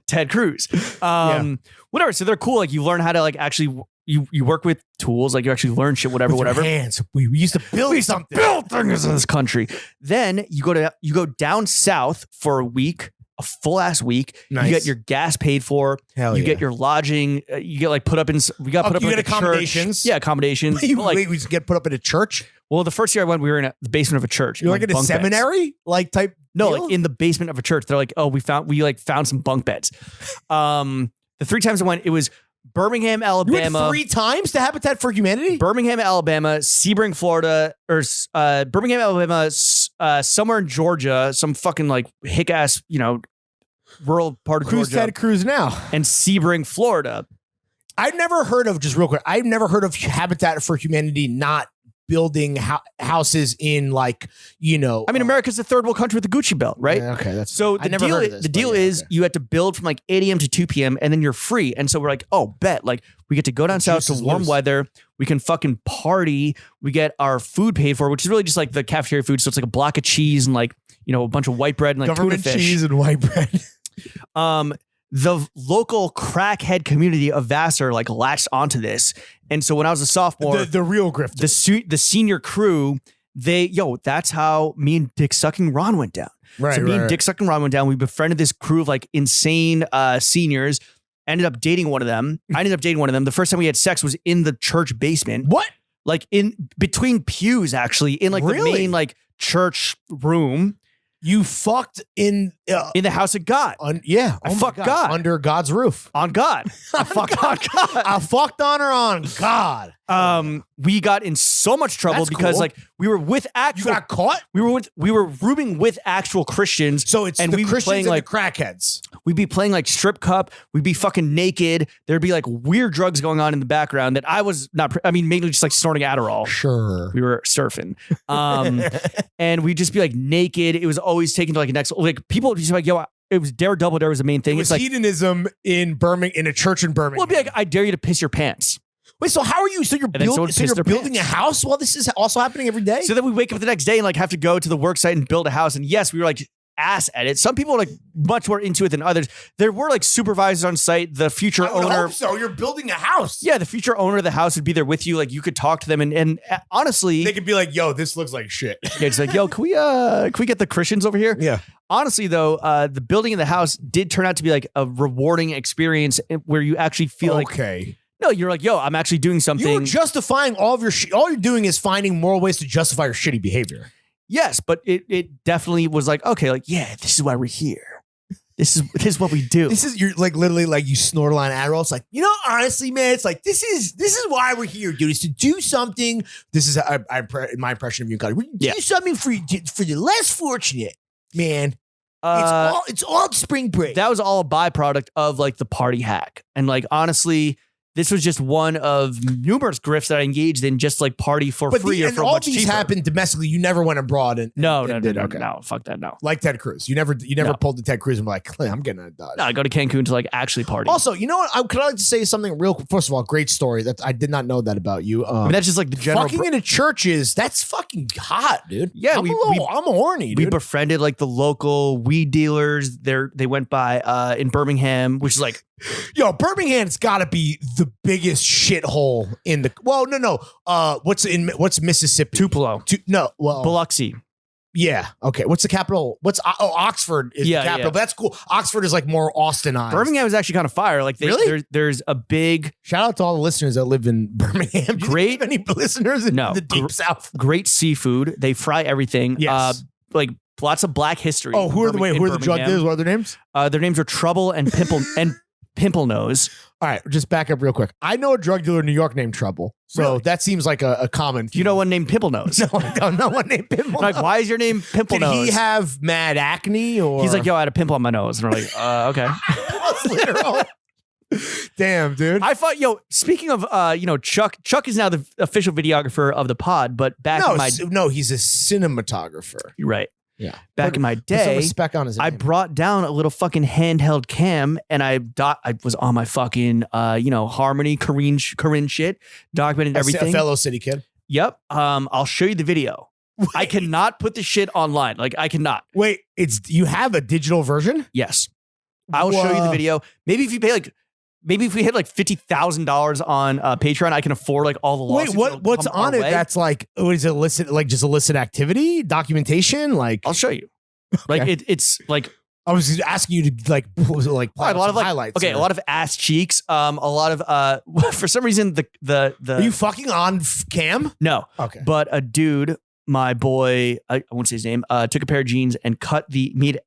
Ted Cruz. Whatever. So they're cool. Like you learn how to like actually you work with tools, like you actually learn shit, whatever.
Your hands. We used to build something.
Build things in this country. Then you go down south for a week, a full ass week. Nice. You get your gas paid for.
Hell
you get your lodging. You get like put up in. We got put up in like
accommodations.
Church. Yeah, accommodations.
Wait, we get put up in a church.
Well, the first year I went, we were in the basement of a church.
You're like in a seminary, like type.
No, like in the basement of a church. They're like, oh, we found some bunk beds. The 3 times I went, it was Birmingham, Alabama.
You went 3 times to Habitat for Humanity?
Birmingham, Alabama, Sebring, Florida, or Birmingham, Alabama, somewhere in Georgia, some fucking like hick ass, rural part of Georgia.
Ted Cruz now.
And Sebring, Florida.
I've never heard of Habitat for Humanity not building houses in like,
I mean, America's the third world country with the Gucci belt, right?
Yeah, okay, that's
so the deal is you have to build from like 8 a.m. to 2 p.m. and then you're free. And so we're like, oh, bet, like we get to go down south to warm weather. We can fucking party. We get our food paid for, which is really just like the cafeteria food. So it's like a block of cheese and like, a bunch of white bread and like
government
tuna fish.
Cheese and white bread.
the local crackhead community of Vassar like latched onto this. And so when I was a sophomore,
the real grifters,
the senior crew, that's how me and Dick Sucking Ron went down.
Right.
So me and Dick Sucking Ron went down. We befriended this crew of like insane seniors. Ended up dating one of them. I ended up dating one of them. The first time we had sex was in the church basement.
What?
Like in between pews, actually, in like the main like church room.
You fucked in
the house of God.
I
fucked God
under God's roof.
On God. I fucked on God.
I fucked on her on God.
We got in so much trouble
That's
because
cool.
like we were with actual.
You got caught.
We were rooming with actual Christians.
So it's the Christians and the crackheads.
We'd be playing like strip cup. We'd be fucking naked. There'd be like weird drugs going on in the background that I was not. mainly just like snorting Adderall.
Sure.
We were surfing, and we'd just be like naked. It was always taken to like a next. Like people would be like, "Yo, it was Dare Double Dare was the main thing."
It was
like
hedonism in Birmingham, in a church in Birmingham.
Well, it'd be like, "I dare you to piss your pants."
Wait, so how are you? So you're building a house while this is also happening every day?
So then we wake up the next day and like have to go to the work site and build a house. And yes, we were like ass at it. Some people are like much more into it than others. There were like supervisors on site. The future owner.
So you're building a house.
Yeah, the future owner of the house would be there with you. Like you could talk to them and honestly,
they could be like, "Yo, this looks like shit."
Yeah, it's like, "Yo, can we get the Christians over here?"
Yeah.
Honestly, though, the building of the house did turn out to be like a rewarding experience where you actually feel
okay.
No, you're like, yo, I'm actually doing something.
You're justifying all of your shit. All you're doing is finding more ways to justify your shitty behavior.
Yes, but it definitely was like, okay, like, yeah, this is why we're here. This is what we do.
You're like literally like you snort a line of Adderall. It's like, honestly, man, it's like this is why we're here, dude. Is to do something. This is my impression of you, Cody. Do something for the less fortunate, man. It's all spring break.
That was all a byproduct of like the party hack, and like honestly. This was just one of numerous grifts that I engaged in, just like party for free or for much cheaper.
All these happened domestically. You never went abroad and
no, fuck that, no.
Like Ted Cruz, you never pulled the Ted Cruz and were like, I'm getting a Dodge.
No, I go to Cancun to like actually party.
Also, you know what? Could I like to say something real quick? First of all, great story. That I did not know that about you.
That's just like the general.
Fucking into churches. That's fucking hot, dude.
Yeah,
I'm horny. Dude.
We befriended like the local weed dealers. They went by in Birmingham, which is like.
Yo, Birmingham's got to be the biggest shithole in the. Well, no. What's Mississippi?
Tupelo. Biloxi.
Yeah. Okay. What's the capital? Oxford is the capital. But that's cool. Oxford is like more Austinized.
Birmingham is actually kind of fire. Like
really?
There's a big
shout out to all the listeners that live in Birmingham.
Great.
Any listeners in the deep south?
Great seafood. They fry everything.
Yes.
Like lots of Black history.
Oh, who are the drug dealers? What are their names?
Their names are Trouble and Pimple Nose.
All right, just back up real quick. I know a drug dealer in New York named Trouble. So
really?
That seems like a common.
You know one named Pimple Nose?
No, I don't know one named Pimple Nose.
Like, why is your name Pimple Nose?
Did he have mad acne or?
He's like, yo, I had a pimple on my nose. And we're like, okay.
That's literal. Damn, dude.
I thought, speaking of, Chuck is now the official videographer of the pod, but
No, he's a cinematographer.
You're right.
Yeah.
Back in my day, I brought down a little fucking handheld cam and I was on my fucking, Harmony, Corinne shit, documented everything.
A fellow city kid.
Yep. I'll show you the video. Wait. I cannot put the shit online. Like I cannot.
Wait, you have a digital version?
Yes. I will show you the video. Maybe if we hit like $50,000 on Patreon, I can afford like all the lawsuits.
Wait, what's on it? That's like, what is it illicit? Like just illicit activity, documentation? Like,
I'll show you. Like it's like
I was asking you to like a lot of
highlights. Okay, a lot of ass cheeks. A lot of for some reason the
Are you fucking on cam?
No.
Okay.
But a dude, my boy, I won't say his name, took a pair of jeans and cut the meat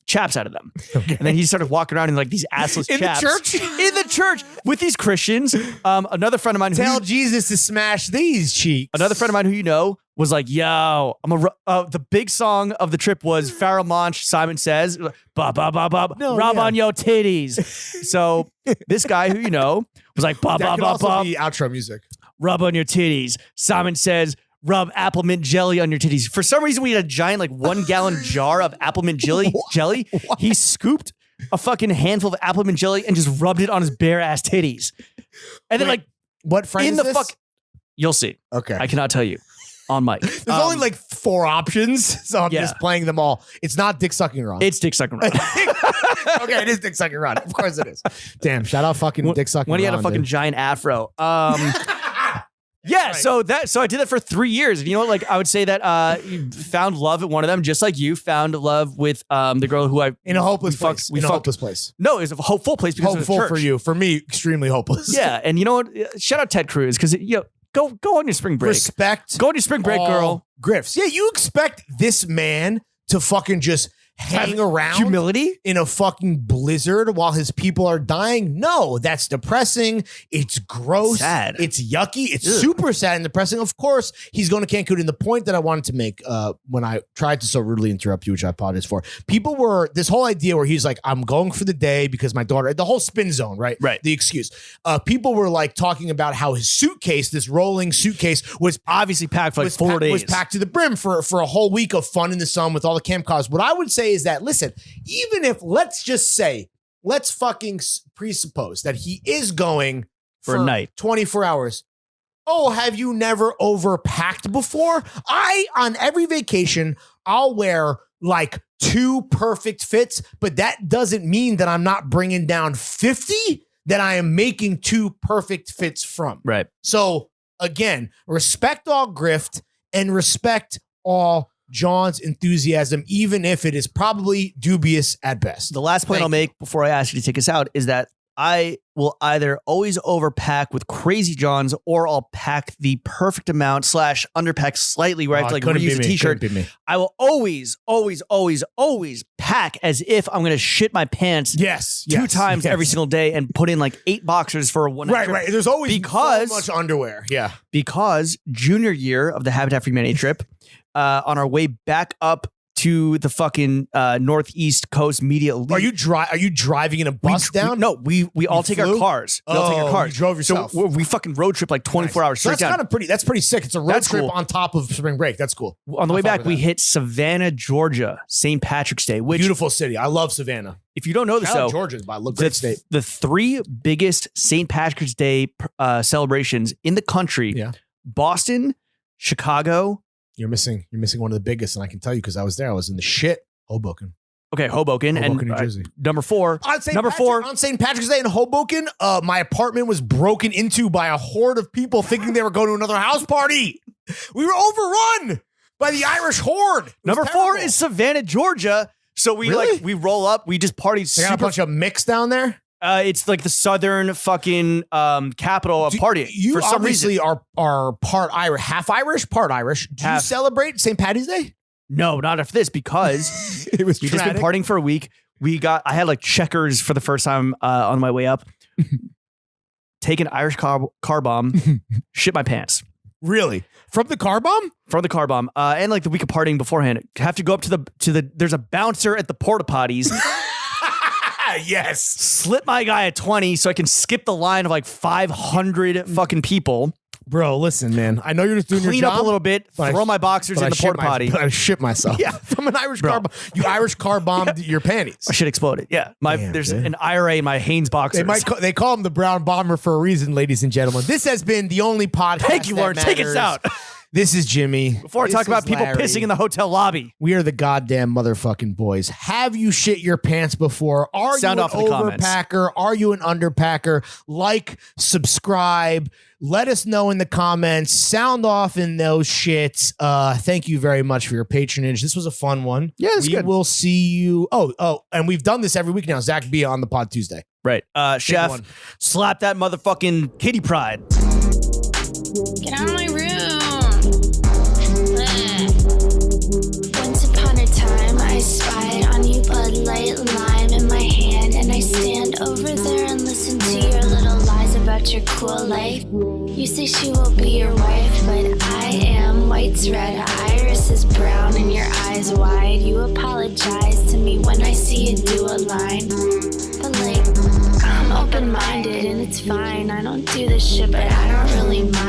chaps out of them. Okay. And then he started walking around in like these assless chaps. In the church with these Christians. Another friend of mine
tell Jesus to smash these cheeks.
Another friend of mine who was like, yo, the big song of the trip was Pharoah Monch, Simon Says, ba ba ba ba, rub on your titties. So this guy who was like, ba ba ba ba,
the outro music.
Rub on your titties. Simon Says, rub apple mint jelly on your titties. For some reason, we had a giant, like 1 gallon jar of apple mint jelly. What? He scooped a fucking handful of apple mint jelly and just rubbed it on his bare ass titties. And then, like,
what friend
in
is
the
this?
fuck? You'll see.
Okay,
I cannot tell you on mic.
There's only like 4 options, so I'm just playing them all. It's not Dick Sucking Ron.
It's Dick Sucking Ron.
Okay, it is dick sucking Ron. Of course it is. Damn, shout out fucking dick sucking Ron.
When he had a fucking giant afro. Yeah, right. so I did that for 3 years. And you know what? Like I would say that you found love at one of them, just like you found love with the girl who I
in a hopeless place.
In a hopeless place. No, it's a hopeful place because
hopeful
of the church.
For you. For me, extremely hopeless.
Yeah, and you know what? Shout out Ted Cruz because go on your spring break.
Respect.
Go on your spring break, girl.
Grifts. Yeah, you expect this man to fucking just hang around
humility
in a fucking blizzard while his people are dying? No, that's depressing. It's gross.
Sad.
It's yucky. It's super sad and depressing. Of course, he's going to Cancun. And the point that I wanted to make when I tried to so rudely interrupt you, which I apologize for, people were this whole idea where he's like, I'm going for the day because my daughter, the whole spin zone, right?
Right.
The excuse. People were like talking about how his suitcase, this rolling suitcase, was
obviously packed for like 4 days.
Was packed to the brim for a whole week of fun in the sun with all the camp cars. What I would say is that, listen, even if let's fucking presuppose that he is going
for a night,
24 hours. Oh, have you never overpacked before? On every vacation, I'll wear like 2 perfect fits, but that doesn't mean that I'm not bringing down 50 that I am making 2 perfect fits from.
Right.
So again, respect all grift and respect all John's enthusiasm, even if it is probably dubious at best.
The last point I'll make before I ask you to take us out is that I will either always overpack with Crazy John's or I'll pack the perfect amount / underpack slightly where I have to like reuse a t-shirt. I will always pack as if I'm going to shit my pants 2 times every single day and put in like 8 boxers for a one night trip.
Right. There's always so much underwear. Yeah.
Because junior year of the Habitat for Humanity trip, on our way back up to the fucking Northeast Coast Media Elite.
Are you driving in a bus down?
No, we all take our cars. We all take our cars.
You drove yourself.
So we fucking road trip like 24 hours straight down.
That's pretty sick. It's a road trip on top of spring break. That's cool.
On the way back, we hit Savannah, Georgia, St. Patrick's Day. Which,
beautiful city. I love Savannah.
If you don't know this, though,
Georgia's by great state.
The 3 biggest St. Patrick's Day celebrations in the country: Boston, Chicago.
You're missing one of the biggest, and I can tell you because I was there. I was in the shit Hoboken.
Okay, Hoboken, and
New Jersey.
Number 4.
On St. Patrick's Day in Hoboken, my apartment was broken into by a horde of people thinking they were going to another house party. We were overrun by the Irish horde.
Number 4 is Savannah, Georgia. So we we roll up, we just party.
They got a bunch of mix down there.
It's like the southern fucking capital of partying.
You
for some
obviously
reason.
are part Irish, half Irish, part Irish. Do you celebrate St. Patty's Day?
No, not after this because
it was
we just been partying for a week. I had like checkers for the first time on my way up. Take an Irish car bomb, shit my pants.
Really? From the car bomb?
From the car bomb. And like the week of partying beforehand. Have to go up to the there's a bouncer at the porta potties.
Yes.
Slip my guy at 20 so I can skip the line of like 500 fucking people.
Bro, listen, man. I know you're just doing your job.
Clean up a little bit, throw my boxers in the porta potty.
But I shit myself. Yeah, from an Irish car bomb. You Irish car bombed your panties.
My shit exploded. Yeah. There's an IRA in my Hanes boxers.
They call him the brown bomber for a reason, ladies and gentlemen. This has been the only podcast.
Thank you, Lauren. Take us out.
This is Jimmy.
Before I talk about people pissing in the hotel lobby.
We are the goddamn motherfucking boys. Have you shit your pants before? Are you an overpacker? Are you an underpacker? Like, subscribe. Let us know in the comments. Sound off in those shits. Thank you very much for your patronage. This was a fun one.
Yeah, it's good.
We will see you. Oh, and we've done this every week now. Zach B on the pod Tuesday.
Right. Chef, slap that motherfucking kitty pride.
Get out of my room. Once upon a time, I spy on you, Bud Light Lime in my hand, and I stand over there and listen to your little lies about your cool life. You say she will be your wife, but I am white's red, iris is brown, and your eyes wide. You apologize to me when I see you do a line, but like, I'm open-minded and it's fine. I don't do this shit, but I don't really mind.